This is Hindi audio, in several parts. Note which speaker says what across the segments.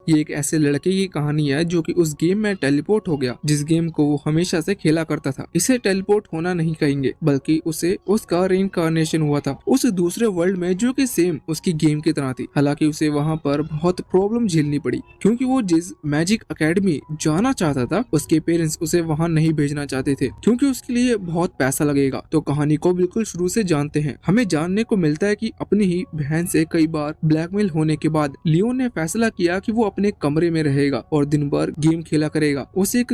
Speaker 1: ये एक ऐसे लड़के की कहानी है जो कि उस गेम में टेलीपोर्ट हो गया जिस गेम को वो हमेशा से खेला करता था। इसे टेलीपोर्ट होना नहीं कहेंगे बल्कि उसे उसका रीइंकार्नेशन हुआ था उस दूसरे वर्ल्ड में जो कि सेम उसकी गेम की तरह थी। हालांकि उसे वहां पर बहुत प्रॉब्लम झेलनी पड़ी क्योंकि वो जिस मैजिक एकेडमी जाना चाहता था उसके पेरेंट्स उसे वहां नहीं भेजना चाहते थे क्योंकि उसके लिए बहुत पैसा लगेगा। तो कहानी को बिल्कुल शुरू से जानते हैं। हमें जानने को मिलता है कि अपनी ही बहन से कई बार ब्लैकमेल होने के बाद लियोन ने फैसला किया कि वो अपने कमरे में रहेगा और दिन भर गेम खेला करेगा। उसे एक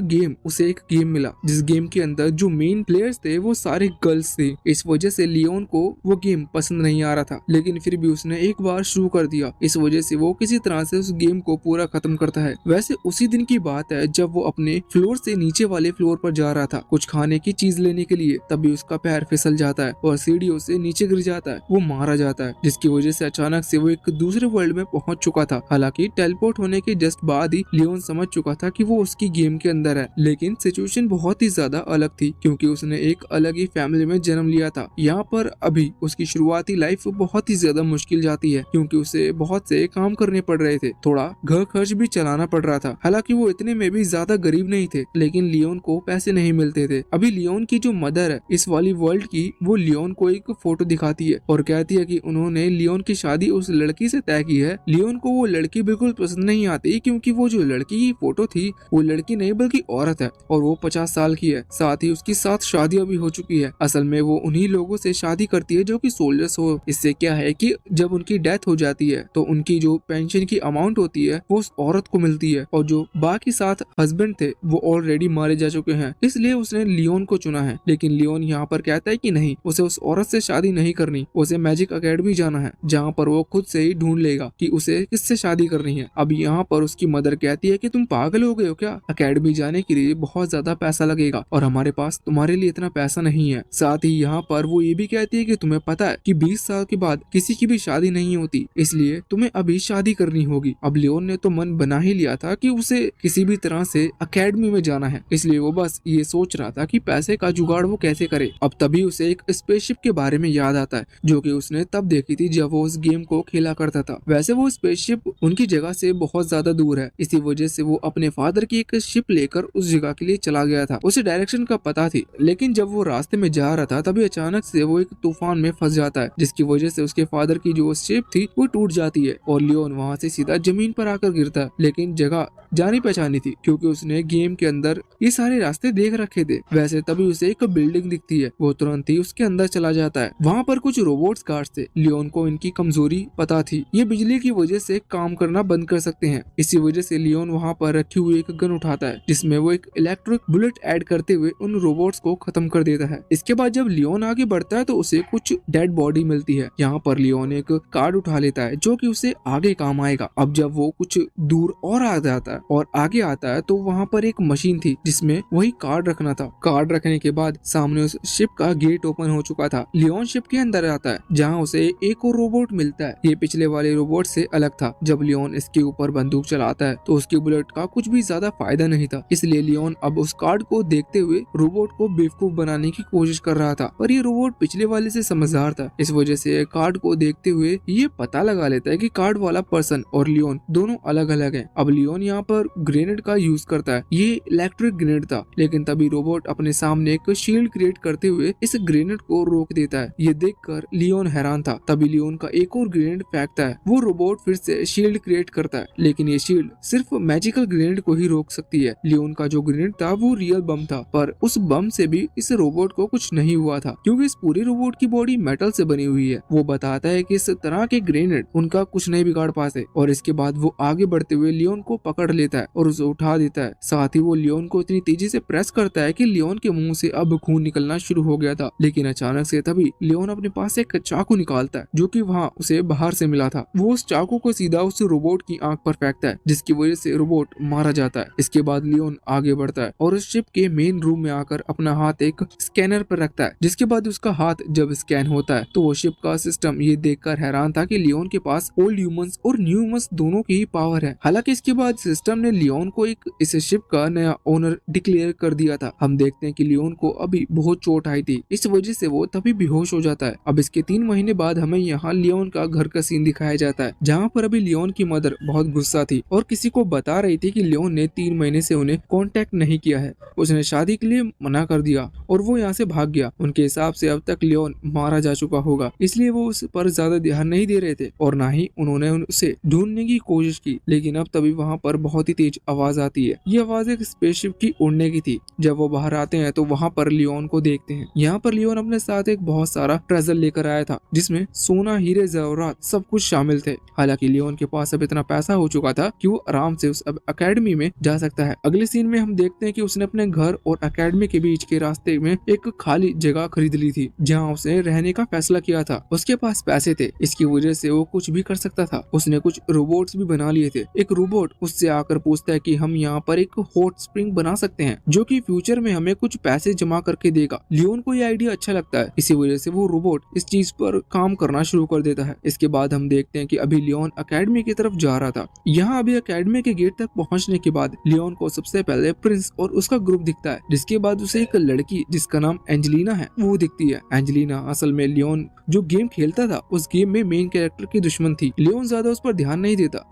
Speaker 1: गेम मिला जिस गेम के अंदर जो मेन प्लेयर्स थे वो सारे गर्ल्स थे। इस वजह से लियोन को वो गेम पसंद नहीं आ रहा था, लेकिन फिर भी उसने एक बार शुरू कर दिया। इस वजह से वो किसी तरह से उस गेम को पूरा खत्म करता है। वैसे उसी दिन की बात है जब वो अपने फ्लोर से नीचे वाले फ्लोर पर जा रहा था कुछ खाने की चीज लेने के लिए, तभी उसका पैर फिसल जाता है और सीढ़ियों से नीचे गिर जाता है। वो मारा जाता है जिसकी वजह से अचानक से वो एक दूसरे वर्ल्ड में पहुंच चुका था। हालांकि टेलीपोर्ट होने के जस्ट बाद ही लियोन समझ चुका था कि वो उसकी गेम के अंदर है, लेकिन सिचुएशन बहुत ही ज्यादा अलग थी क्योंकि उसने एक अलग ही फैमिली में जन्म लिया था। यहाँ पर अभी उसकी शुरुआती लाइफ बहुत ही ज्यादा मुश्किल जाती है क्योंकि उसे बहुत से काम करने पड़ रहे थे, थोड़ा घर खर्च भी चलाना पड़ रहा था। हालांकि वो इतने में भी ज्यादा गरीब नहीं थे, लेकिन लियोन को पैसे नहीं मिलते थे। अभी लियोन की जो मदर है इस वाली वर्ल्ड की, वो लियोन को एक फोटो दिखाती है और कहती है कि उन्होंने लियोन की शादी उस लड़की से तय की है। लियोन को वो लड़की बिल्कुल पसंद नहीं आती क्योंकि वो जो लड़की की फोटो थी वो लड़की नहीं बल्कि औरत है और वो 50 साल की है, साथ ही उसकी 7 शादियां भी हो चुकी है। असल में वो उन्हीं लोगों से शादी करती है जो कि सोल्जर्स हो। इससे क्या है कि जब उनकी डेथ हो जाती है तो उनकी जो पेंशन की अमाउंट होती है वो उस औरत को मिलती है और जो बाकी 7 हस्बैंड थे वो ऑलरेडी मारे जा चुके हैं। इसलिए उसने लियोन को चुना है। लेकिन लियोन यहाँ पर कहता है कि नहीं, उसे उस औरत से शादी नहीं करनी, उसे मैजिक एकेडमी जाना है जहाँ पर वो खुद से ही ढूंढ लेगा कि उसे किससे शादी करनी है। अब यहाँ पर उसकी मदर कहती है कि तुम पागल हो गए हो क्या, एकेडमी जाने के लिए बहुत ज्यादा पैसा लगेगा और हमारे पास तुम्हारे लिए इतना पैसा नहीं है। साथ ही यहाँ पर वो ये भी कहती है कि तुम्हें पता है कि 20 साल के बाद किसी की भी शादी नहीं होती, इसलिए तुम्हें अभी शादी करनी होगी। अब लियोन ने तो मन बना ही लिया था कि उसे किसी भी तरह से एकेडमी में जाना है, इसलिए वो बस ये सोच रहा था कि पैसे का जुगाड़ वो कैसे करे। अब तभी उसे एक स्पेसशिप के बारे में याद आता है जो कि उसने तब देखी थी जब वो उस गेम को खेला करता था। वैसे वो स्पेसशिप उनकी जगह से बहुत ज्यादा दूर है, इसी वजह से वो अपने फादर की एक शिप लेकर उस जगह के लिए चला गया था। उसे डायरेक्शन का पता थी, लेकिन जब वो रास्ते में जा रहा था तभी अचानक से वो एक तूफान में फंस जाता है जिसकी वजह से उसके फादर की जो शिप थी वो टूट जाती है और लियोन वहाँ से सीधा जमीन पर आकर गिरता है। लेकिन जगह जानी पहचानी थी क्योंकि उसने गेम के अंदर ये सारे रास्ते देख रखे थे। वैसे तभी उसे एक बिल्डिंग दिखती है, वो तुरंत ही उसके अंदर चला जाता है। वहाँ पर कुछ रोबोट्स गार्ड्स थे। लियोन को इनकी कमजोरी पता थी, ये बिजली की वजह से काम करना बंद कर सकते हैं। इसी वजह से लियोन वहाँ पर रखी हुई एक गन उठाता है जिसमें वो एक इलेक्ट्रिक बुलेट ऐड करते हुए उन रोबोट्स को खत्म कर देता है। इसके बाद जब लियोन आगे बढ़ता है तो उसे कुछ डेड बॉडी मिलती है। यहाँ पर लियोन एक कार्ड उठा लेता है जो कि उसे आगे काम आएगा। अब जब वो कुछ दूर और आ जाता है और आगे आता है तो वहाँ पर एक मशीन थी जिसमें वही कार्ड रखना था। कार्ड रखने के बाद सामने उस शिप का गेट ओपन हो चुका था। लियोन शिप के अंदर आता है जहाँ उसे एक और रोबोट मिलता है। ये पिछले वाले रोबोट से अलग था। जब लियोन इसके ऊपर बंदूक चलाता है तो उसकी बुलेट का कुछ भी ज्यादा फायदा नहीं था, इसलिए लियोन अब उस कार्ड को देखते हुए रोबोट को बेवकूफ बनाने की कोशिश कर रहा था। पर ये रोबोट पिछले वाले से समझदार था, इस वजह से कार्ड को देखते हुए ये पता लगा लेता है कि कार्ड वाला पर्सन और लियोन दोनों अलग अलग हैं। अब लियोन यहाँ पर ग्रेनेड का यूज करता है। ये इलेक्ट्रिक ग्रेनेड था, लेकिन तभी रोबोट अपने सामने एक शील्ड क्रिएट करते हुए इस ग्रेनेड को रोक देता है। ये देखकर लियोन हैरान था। तभी लियोन का एक और ग्रेनेड फेंकता है। वो रोबोट फिर से शील्ड क्रिएट करता है, लेकिन ये शील्ड सिर्फ मैजिकल ग्रेनेड को ही रोक सकती है। लियोन का जो ग्रेनेड था वो रियल बम था, पर उस बम से भी इस रोबोट को कुछ नहीं हुआ था क्योंकि इस पूरी रोबोट की बॉडी मेटल से बनी हुई है। वो बताता है कि इस तरह के ग्रेनेड उनका कुछ नहीं बिगाड़ पाते और इसके बाद वो आगे बढ़ते हुए लियोन को पकड़ लेता है और उसे उठा देता है। साथ ही वो लियोन को इतनी तेजी से प्रेस करता है कि लियोन के मुंह से अब खून निकलना शुरू हो गया था। लेकिन अचानक से तभी लियोन अपने पास एक चाकू निकालता है जो कि वहाँ उसे बाहर से मिला था। वो उस चाकू को सीधा उस रोबोट की आंख पर फेंकता है जिसकी वजह से रोबोट मारा जाता है। इसके बाद लियोन आगे बढ़ता है और उस शिप के मेन रूम में आकर अपना हाथ एक स्कैनर पर रखता है, जिसके बाद उसका हाथ जब स्कैन होता है तो वो शिप का सिस्टम ये देखकर हैरान था कि लियोन के पास ओल्ड ह्यूमंस और न्यू ह्यूमंस दोनों की ही पावर है। हालांकि इसके बाद सिस्टम ने लियोन को एक इस शिप का नया ओनर डिक्लेयर कर दिया था। हम देखते हैं कि लियोन को अभी बहुत चोट आई थी, इस वजह से वो तभी बेहोश हो जाता है। अब इसके 3 महीने बाद हमें यहाँ लियोन का घर का सीन दिखाया जाता है जहाँ पर अभी लियोन की मदर बहुत गुस्सा थी और किसी को बता रही थी कि लियोन ने 3 महीने से उन्हें कांटेक्ट नहीं किया है। उसने शादी के लिए मना कर दिया और वो यहाँ से भाग गया। उनके हिसाब से अब तक लियोन मारा जा चुका होगा, इसलिए वो उस पर ज्यादा ध्यान नहीं दे रहे थे और ना ही उन्होंने उसे ढूंढने की कोशिश की। लेकिन अब तभी वहाँ पर बहुत ही तेज आवाज आती है। ये आवाज एक स्पेसशिप की उड़ने की थी। जब वो बाहर आते हैं तो वहाँ पर लियोन को देखते हैं। यहाँ पर लियोन अपने साथ एक बहुत सारा ट्रेजर लेकर आया था, जिसमें सोना, हीरे, ज़ेवरात सब कुछ शामिल थे। हालांकि लियोन के पास अब इतना पैसा हो चुका था कि वो आराम से उस अकेडमी में जा सकता है। अगले सीन में हम देखते हैं कि उसने अपने घर और अकेडमी के बीच के रास्ते में एक खाली जगह खरीद ली थी, जहाँ उसने रहने का फैसला किया था। उसके पास पैसे थे, इसकी वजह से वो कुछ भी कर सकता था। उसने कुछ रोबोट्स भी बना लिए थे। एक रोबोट उससे आकर पूछता है कि हम यहाँ पर एक हॉट स्प्रिंग बना सकते हैं जो कि फ्यूचर में हमें कुछ पैसे जमा करके देगा। लियोन को ये आइडिया अच्छा लगता है, इसी वजह से वो रोबोट इस चीज पर काम करना शुरू कर देता है। इसके बाद हम देखते हैं कि अभी लियोन अकेडमी की तरफ जा रहा था। यहाँ अभी अकेडमी के गेट तक पहुँचने के बाद लियोन को सबसे पहले प्रिंस और उसका ग्रुप दिखता है, जिसके बाद उसे एक लड़की जिसका नाम एंजेलिना है वो दिखती है। एंजेलिना असल में लियोन जो गेम खेलता था उस गेम में मेन कैरेक्टर की दुश्मन थी। लियोन ज्यादा उस पर ध्यान नहीं देता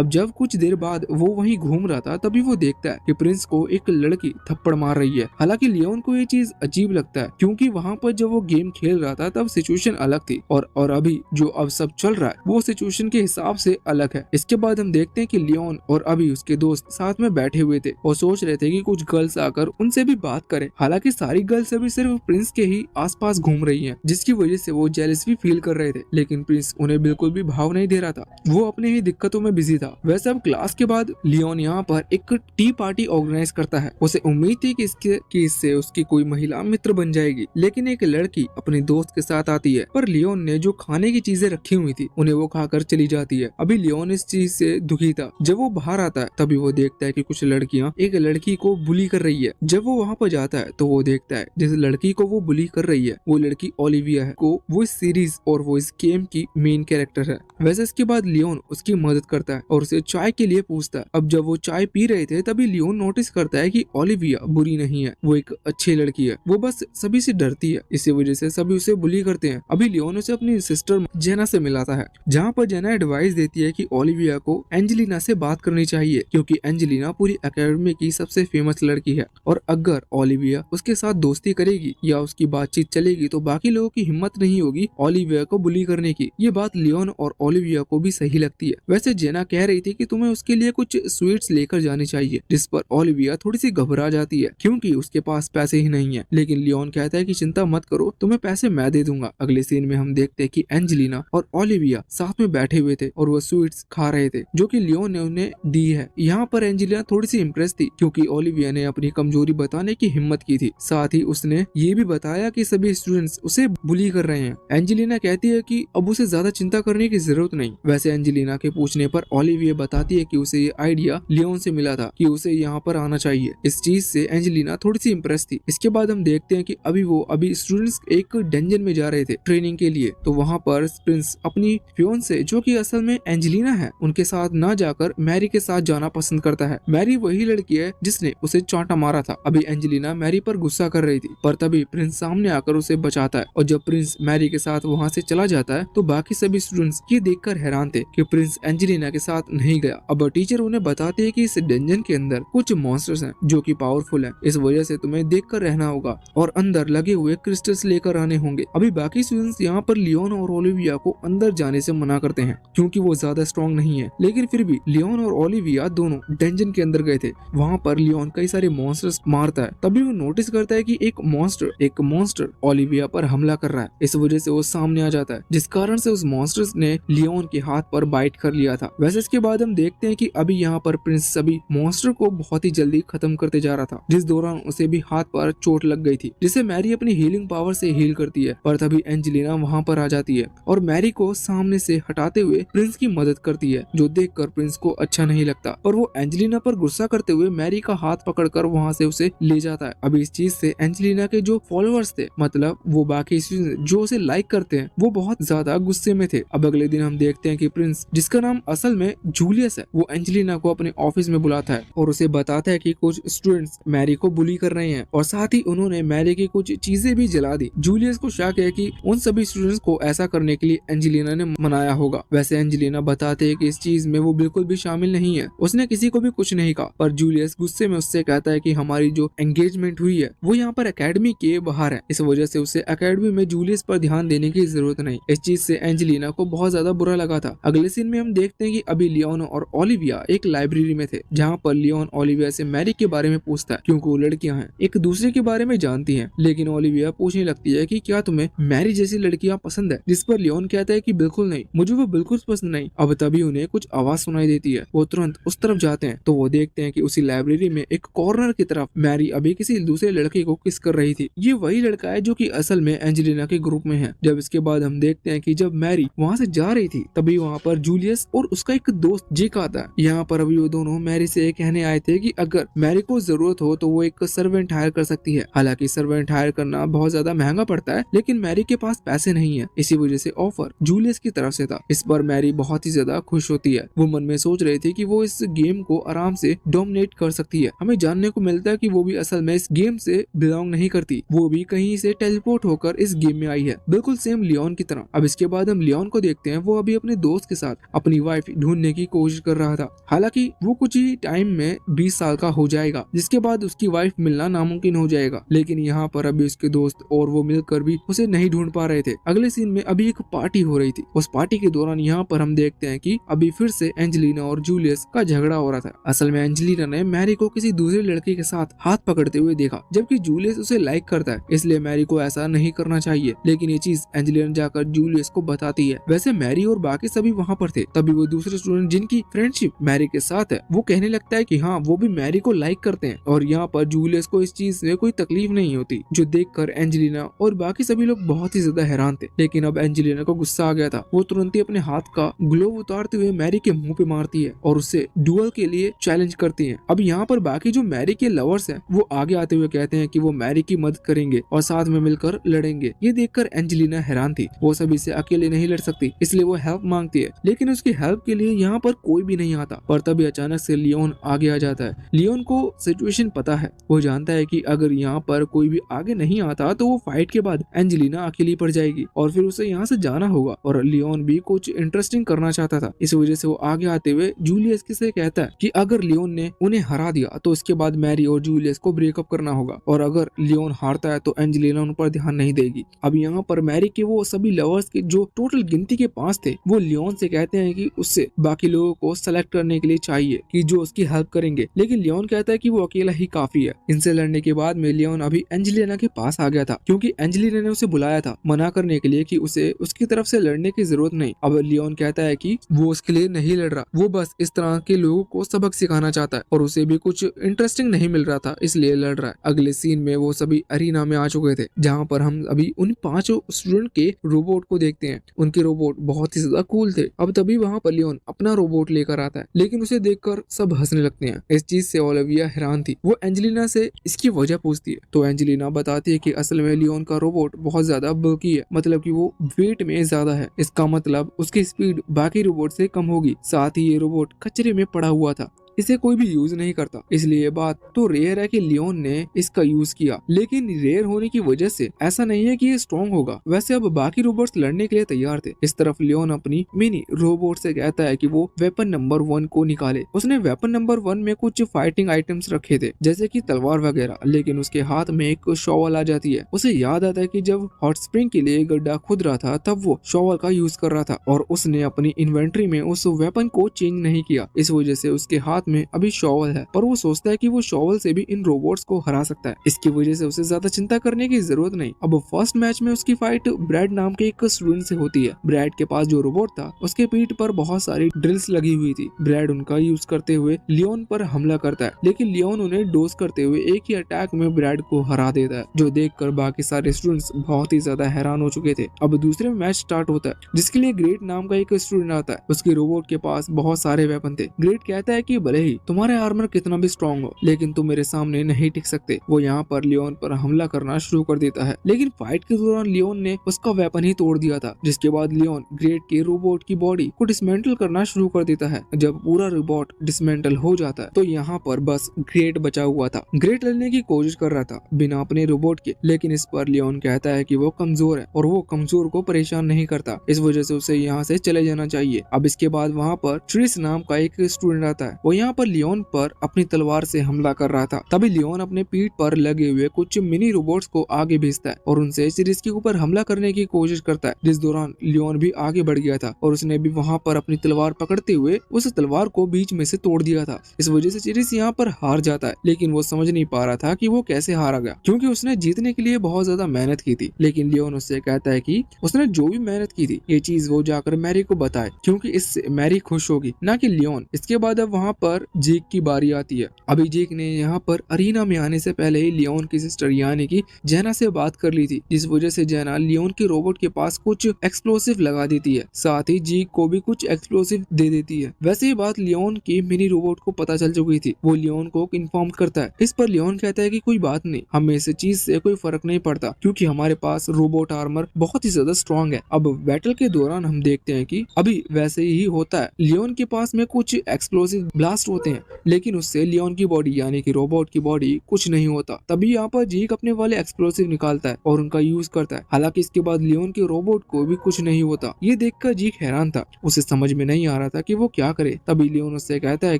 Speaker 1: जब कुछ देर बाद वो वहीं घूम रहा था, तभी वो देखता है कि प्रिंस को एक लड़की थप्पड़ मार रही है। हालांकि लियोन को ये चीज अजीब लगता है, क्योंकि वहाँ पर जब वो गेम खेल रहा था तब सिचुएशन अलग थी और अभी जो अब सब चल रहा है वो सिचुएशन के हिसाब से अलग है। इसके बाद हम देखते हैं कि लियोन और अभी उसके दोस्त साथ में बैठे हुए थे और सोच रहे थे कि कुछ गर्ल्स आकर उनसे भी बात करें। हालांकि सारी गर्ल्स अभी सिर्फ प्रिंस के ही आसपास घूम रही हैं, जिसकी वजह से वो जेलस भी फील कर रहे थे। लेकिन प्रिंस उन्हें बिल्कुल भी भाव नहीं दे रहा था, वो अपने ही दिक्कतों में बिजी था। वैसे अब क्लास के बाद लियोन यहाँ पर एक टी पार्टी ऑर्गेनाइज करता है। उसे उम्मीद थी कि इससे उसकी कोई महिला मित्र बन जाएगी, लेकिन एक लड़की अपने दोस्त के साथ आती है। पर लियोन ने जो खाने की चीजें रखी हुई थी उन्हें वो खाकर चली जाती है। अभी लियोन इस चीज से दुखी था। जब वो बाहर आता है तभी वो देखता है कि कुछ लड़कियां एक लड़की को बुली कर रही है। जब वो वहाँ पर जाता है तो वो देखता है जिस लड़की को वो बुली कर रही है वो लड़की ओलिविया है, वो इस सीरीज और वो इस गेम की मेन कैरेक्टर है। वैसे इसके बाद लियोन उसकी मदद करता है और उसे चाय के लिए पूछता है। अब जब वो चाय पी रहे थे तभी लियोन नोटिस करता है कि ओलिविया बुरी नहीं है, वो एक अच्छी लड़की है। वो बस सभी से डरती है, इसी वजह से सभी उसे बुली करते हैं। अभी लियोन उसे अपनी सिस्टर जेना से मिलाता है, जहाँ पर जेना एडवाइस देती है कि ओलिविया को एंजेलिना से बात करनी चाहिए, क्योंकि एंजेलिना पूरी अकेडमी की सबसे फेमस लड़की है और अगर ओलिविया उसके साथ दोस्ती करेगी या उसकी बातचीत चलेगी तो बाकी लोगों की हिम्मत नहीं होगी ओलिविया को बुली करने की। ये बात लियोन और ओलिविया को भी सही लगती है। वैसे जेना कह रही थी कि तुम्हें उसके लिए कुछ स्वीट्स लेकर जानी चाहिए, जिस पर ओलिविया थोड़ी सी घबरा जाती है क्योंकि उसके पास पैसे ही नहीं है। लेकिन लियोन कहता है कि चिंता मत करो, तुम्हें पैसे मैं दे दूंगा। अगले सीन में हम देखते हैं कि एंजेलिना और ओलिविया साथ में बैठे हुए थे और वो स्वीट्स खा रहे थे जो कि लियोन ने उन्हें दी है। यहाँ पर एंजेलिना थोड़ी सी इम्प्रेस थी क्योंकि ओलिविया ने अपनी कमजोरी बताने की हिम्मत की थी। साथ ही उसने ये भी बताया कि सभी स्टूडेंट्स उसे बुली कर रहे हैं। एंजेलिना कहती है कि अब उसे ज्यादा चिंता करने की जरूरत नहीं। वैसे एंजेलिना के पूछने पर ओलिविया बताती है कि उसे ये आइडिया लियोन से मिला था कि उसे यहाँ पर आना चाहिए। इस चीज से एंजेलिना थोड़ी सी इम्प्रेस थी। इसके बाद हम देखते हैं कि अभी स्टूडेंट्स एक डंजन में जा रहे थे ट्रेनिंग के लिए, तो वहाँ पर प्रिंस अपनी फियोंसे जो कि असल में एंजेलिना है उनके साथ ना जाकर मैरी के साथ जाना पसंद करता है। मैरी वही लड़की है जिसने उसे चांटा मारा था। अभी एंजेलिना मैरी पर गुस्सा कर रही थी, पर तभी प्रिंस सामने आकर उसे बचाता है और जब प्रिंस मैरी के साथ वहाँ से चला जाता है तो बाकी सभी स्टूडेंट्स ये देखकर हैरान थे कि प्रिंस एंजेलिना के साथ नहीं गया। अब टीचर उन्हें बताते हैं कि इस डंजन के अंदर कुछ मॉन्स्टर्स हैं जो कि पावरफुल हैं, इस वजह से तुम्हें देखकर रहना होगा और अंदर लगे हुए क्रिस्टल्स लेकर आने होंगे। अभी बाकी स्टूडेंट्स यहाँ पर लियोन और ओलिविया को अंदर जाने से मना करते हैं क्योंकि वो ज्यादा स्ट्रॉन्ग नहीं है, लेकिन फिर भी लियोन और ओलिविया दोनों डंजन के अंदर गए थे। वहाँ पर लियोन कई सारे मॉन्स्टर्स मारता है, तभी वो नोटिस करता है कि एक मॉन्स्टर ओलिविया पर हमला कर रहा है। इस वजह से वो सामने आ जाता है, जिस कारण से उस मॉन्स्टर्स ने लियोन के हाथ पर बाइट कर लिया था। वैसे इसके बाद हम देखते हैं कि अभी यहाँ पर प्रिंस सभी मॉन्स्टर को बहुत ही जल्दी खत्म करते जा रहा था, जिस दौरान उसे भी हाथ पर चोट लग गई थी, जिसे मैरी अपनी हीलिंग पावर से हील करती है। पर तभी एंजेलिना वहाँ पर आ जाती है और मैरी को सामने से हटाते हुए प्रिंस की मदद करती है, जो देखकर प्रिंस को अच्छा नहीं लगता। पर वो एंजेलिना पर गुस्सा करते हुए मैरी का हाथ पकड़कर वहाँ से उसे ले जाता है। अभी इस चीज से एंजेलिना के जो फॉलोअर्स थे, मतलब वो बाकी जो उसे लाइक करते हैं, वो बहुत ज्यादा गुस्से में थे। अब अगले दिन हम देखते हैं कि प्रिंस, जिसका नाम असल में जूलियस है, वो एंजेलिना को अपने ऑफिस में बुलाता है और उसे बताता है कि कुछ स्टूडेंट्स मैरी को बुली कर रहे हैं और साथ ही उन्होंने मैरी की कुछ चीजें भी जला दी। जूलियस को शक है कि उन सभी स्टूडेंट्स को ऐसा करने के लिए एंजेलिना ने मनाया होगा। वैसे एंजेलिना बताते हैं कि इस चीज में वो बिल्कुल भी शामिल नहीं है। उसने किसी को भी कुछ नहीं कहा, पर जूलियस गुस्से में उससे कहता है कि हमारी जो एंगेजमेंट हुई है वो यहाँ पर एकेडमी के बाहर है, इस वजह से उसे एकेडमी में जूलियस पर ध्यान देने की जरूरत नहीं। इस चीज से एंजेलिना को बहुत ज्यादा बुरा लगा था। अगले सीन में हम देखते हैं कि अभी लियोन और ओलिविया एक लाइब्रेरी में थे, जहाँ पर लियोन ओलिविया से मैरी के बारे में पूछता है, क्योंकि वो लड़कियां हैं, एक दूसरे के बारे में जानती हैं। लेकिन ओलिविया पूछने लगती है कि क्या तुम्हें मैरी जैसी लड़कियां पसंद है, जिस पर लियोन कहता है कि बिल्कुल नहीं, मुझे वो बिल्कुल पसंद नहीं। अब तभी उन्हें कुछ आवाज सुनाई देती है, वो तुरंत उस तरफ जाते हैं तो वो देखते हैं कि उसी लाइब्रेरी में एक कॉर्नर की तरफ मैरी अभी किसी दूसरे लड़के को किस कर रही थी। ये वही लड़का है जो कि असल में एंजेलिना के ग्रुप में है। जब इसके बाद हम देखते हैं कि जब मैरी वहाँ से जा रही थी तभी वहाँ पर जूलियस और उसका एक दोस्त जेक आता है। यहाँ पर अभी वो दोनों मैरी से कहने आए थे कि अगर मैरी को जरूरत हो तो वो एक सर्वेंट हायर कर सकती है। हालांकि सर्वेंट हायर करना बहुत ज्यादा महंगा पड़ता है, लेकिन मैरी के पास पैसे नहीं है, इसी वजह से ऑफर जूलियस की तरफ से था। इस पर मैरी बहुत ही ज्यादा खुश होती है। वो मन में सोच रही थी कि वो इस गेम को आराम से डोमिनेट कर सकती है। हमें जानने को मिलता है कि वो भी असल में इस गेम से बिलोंग नहीं करती, वो भी कहीं से टेलीपोर्ट होकर इस गेम में आई है, बिल्कुल सेम लियोन की तरह। अब इसके बाद हम लियोन को देखते हैं, वो अभी अपने दोस्त के साथ अपनी वाइफ ढूंढने की कोशिश कर रहा था। हालांकि वो कुछ ही टाइम में 20 साल का हो जाएगा, जिसके बाद उसकी वाइफ मिलना नामुमकिन हो जाएगा। लेकिन यहाँ पर अभी उसके दोस्त और वो मिलकर भी उसे नहीं ढूंढ पा रहे थे। अगले सीन में अभी एक पार्टी हो रही थी। उस पार्टी के दौरान यहाँ पर हम देखते हैं कि अभी फिर से एंजेलिना और जूलियस का झगड़ा हो रहा था। असल में एंजेलिना ने मैरी को किसी दूसरे लड़के के साथ हाथ पकड़ते हुए देखा, जबकि जूलियस उसे लाइक करता है, इसलिए मैरी को ऐसा नहीं करना चाहिए। लेकिन ये चीज एंजेलिना जाकर जूलियस को बताती है। वैसे मैरी और बाकी सभी वहाँ पर थे। तभी वो दूसरे स्टूडेंट जिनकी फ्रेंडशिप मैरी के साथ है, वो कहने लगता है कि हाँ, वो भी मैरी को लाइक करते हैं। और यहाँ पर जूलियस को इस चीज से कोई तकलीफ नहीं होती, जो देखकर एंजेलिना और बाकी सभी लोग बहुत ही ज्यादा हैरान थे। लेकिन अब एंजेलिना को गुस्सा आ गया था। वो तुरंत ही अपने हाथ का ग्लोव उतारते हुए मैरी के मुंह पे मारती है और उससे डुअल के लिए चैलेंज करती है। अब यहाँ पर बाकी जो मैरी के लवर्स हैं, वो आगे आते हुए कहते हैं कि वो मैरी की मदद करेंगे और साथ में मिलकर लड़ेंगे। ये देखकर एंजेलिना हैरान थी। वो सभी से अकेले नहीं लड़ सकती, इसलिए वो हेल्प मांगती है। लेकिन उसकी हेल्प के लिए यहाँ पर कोई भी नहीं आता। पर तभी अचानक से लियोन आगे आ जाता है। लियोन को सिचुएशन पता है। वो जानता है कि अगर यहाँ पर कोई भी आगे नहीं आता तो वो फाइट के बाद एंजेलिना अकेली पड़ जाएगी और फिर उसे यहाँ से जाना होगा। और लियोन भी कुछ इंटरेस्टिंग करना चाहता था, इस वजह से वो आगे आते हुए जूलियस से कहता है कि अगर लियोन ने उन्हें हरा दिया तो उसके बाद मैरी और जूलियस को ब्रेकअप करना होगा, और अगर लियोन हारता है तो एंजेलिना उन पर ध्यान नहीं देगी। अब यहाँ पर मैरी के वो सभी लवर्स के जो टोटल गिनती के 5 थे, वो लियोन से कहते हैं कि उससे बाकी लोगों को सेलेक्ट करने के लिए चाहिए कि जो उसकी हेल्प करेंगे। लेकिन लियोन कहता है कि वो अकेला ही काफी है। इनसे लड़ने के बाद में लियोन अभी एंजेलिना के पास आ गया था, क्योंकि एंजेलिना ने उसे बुलाया था मना करने के लिए कि उसे उसकी तरफ से लड़ने की जरूरत नहीं। अब लियोन कहता है कि वो उसके लिए नहीं लड़ रहा, वो बस इस तरह के लोगों को सबक सिखाना चाहता है और उसे भी कुछ इंटरेस्टिंग नहीं मिल रहा था, इसलिए लड़ रहा है। अगले सीन में वो सभी अरीना में आ चुके थे, जहाँ पर हम अभी उन 5 स्टूडेंट के रोबोट को देखते हैं। उनके रोबोट बहुत ही ज्यादा कूल थे। अब तभी वहाँ पर लियोन अपना रोबोट लेकर आता है, लेकिन उसे देखकर सब हंसने लगते हैं। इस चीज से ओलिविया हैरान थी। वो एंजेलिना से इसकी वजह पूछती है तो एंजेलिना बताती है कि असल में लियोन का रोबोट बहुत ज्यादा बल्की है, मतलब कि वो वेट में ज्यादा है। इसका मतलब उसकी स्पीड बाकी रोबोट से कम होगी। साथ ही ये रोबोट कचरे में पड़ा हुआ था, इसे कोई भी यूज नहीं करता, इसलिए ये बात तो रेयर है कि लियोन ने इसका यूज किया। लेकिन रेयर होने की वजह से ऐसा नहीं है कि ये स्ट्रॉन्ग होगा। वैसे अब बाकी रोबोट्स लड़ने के लिए तैयार थे। इस तरफ लियोन अपनी मिनी रोबोट से कहता है कि वो वेपन नंबर 1 को निकाले। उसने वेपन नंबर 1 में कुछ फाइटिंग आइटम्स रखे थे, जैसे कि तलवार वगैरह, लेकिन उसके हाथ में एक शॉवल आ जाती है। उसे याद आता है कि जब हॉट स्प्रिंग के लिए गड्ढा खुद रहा था तब वो शॉवल का यूज कर रहा था और उसने अपनी इन्वेंट्री में उस वेपन को चेंज नहीं किया। इस वजह से उसके हाथ में अभी शॉवल है, पर वो सोचता है कि वो शॉवल से भी इन रोबोट्स को हरा सकता है। इसकी वजह से उसे ज्यादा चिंता करने की जरूरत नहीं। अब फर्स्ट मैच में उसकी फाइट ब्रैड नाम के एक स्टूडेंट से होती है। ब्रैड के पास जो रोबोट था उसके पीठ पर बहुत सारी ड्रिल्स लगी हुई थी। ब्रैड उनका यूज करते हुए लियोन पर हमला करता है, लेकिन लियोन उन्हें डोज करते हुए एक ही अटैक में ब्रैड को हरा देता है, जो देखकर बाकी सारे स्टूडेंट्स बहुत ही ज्यादा हैरान हो चुके थे। अब दूसरे मैच स्टार्ट होता है, जिसके लिए ग्रेट नाम का एक स्टूडेंट आता है। उसके रोबोट के पास बहुत सारे वेपन थे। ग्रेट कहता है कि भले भले ही तुम्हारे आर्मर कितना भी स्ट्रॉन्ग हो, लेकिन तुम मेरे सामने नहीं टिक सकते। वो यहाँ पर लियोन पर हमला करना शुरू कर देता है, लेकिन फाइट के दौरान लियोन ने उसका वेपन ही तोड़ दिया था, जिसके बाद लियोन ग्रेट के रोबोट की बॉडी को डिसमेंटल करना शुरू कर देता है। जब पूरा रोबोट डिसमेंटल हो जाता है तो यहाँ पर बस ग्रेट बचा हुआ था। ग्रेट लड़ने की कोशिश कर रहा था बिना अपने रोबोट के, लेकिन इस पर लियोन कहता है कि वो कमजोर है और वो कमजोर को परेशान नहीं करता, इस वजह से उसे यहाँ से चले जाना चाहिए। अब इसके बाद वहाँ पर ट्रिस नाम का एक स्टूडेंट आता है। वो यहाँ पर लियोन पर अपनी तलवार से हमला कर रहा था। तभी लियोन अपने पीठ पर लगे हुए कुछ मिनी रोबोट्स को आगे भेजता है और उनसे ट्रिस के ऊपर हमला करने की कोशिश करता है, जिस दौरान लियोन भी आगे बढ़ गया था और उसने भी वहाँ पर अपनी तलवार पकड़ते हुए उस तलवार को बीच में से तोड़ दिया था। इस वजह से ट्रिस यहाँ पर हार जाता है, लेकिन वो समझ नहीं पा रहा था कि वो कैसे हारा गया, क्योंकि उसने जीतने के लिए बहुत ज्यादा मेहनत की थी। लेकिन लियोन उससे कहता है कि उसने जो भी मेहनत की थी ये चीज वो जाकर मैरी को बताए, क्योंकि इससे मैरी खुश होगी, ना कि लियोन। इसके बाद अब वहाँ पर जेक की बारी आती है। अभी जेक ने यहाँ पर अरीना में आने से पहले ही लियोन की सिस्टर यानी कि जेना से बात कर ली थी, जिस वजह से जेना लियोन के रोबोट के पास कुछ एक्सप्लोसिव लगा देती है, साथ ही जेक को भी कुछ एक्सप्लोसिव दे देती है। वैसे ये बात लियोन के मिनी रोबोट को पता चल चुकी थी। वो लियोन को इन्फॉर्म करता है। इस पर लियोन कहता है कि कोई बात नहीं, हमें इस चीज से कोई फर्क नहीं पड़ता, क्योंकि हमारे पास रोबोट आर्मर बहुत ही ज्यादा स्ट्रॉन्ग है। अब बैटल के दौरान हम देखते हैं कि अभी वैसे ही होता है। लियोन के पास में कुछ एक्सप्लोसिव ब्लास्ट होते हैं, लेकिन उससे लियोन की बॉडी यानी कि रोबोट की बॉडी कुछ नहीं होता। तभी यहाँ पर जेक अपने वाले एक्सप्लोसिव निकालता है और उनका यूज करता है। हालांकि इसके बाद लियोन के रोबोट को भी कुछ नहीं होता। ये देखकर जेक हैरान था, उसे समझ में नहीं आ रहा था कि वो क्या करे। तभी लियोन उससे कहता है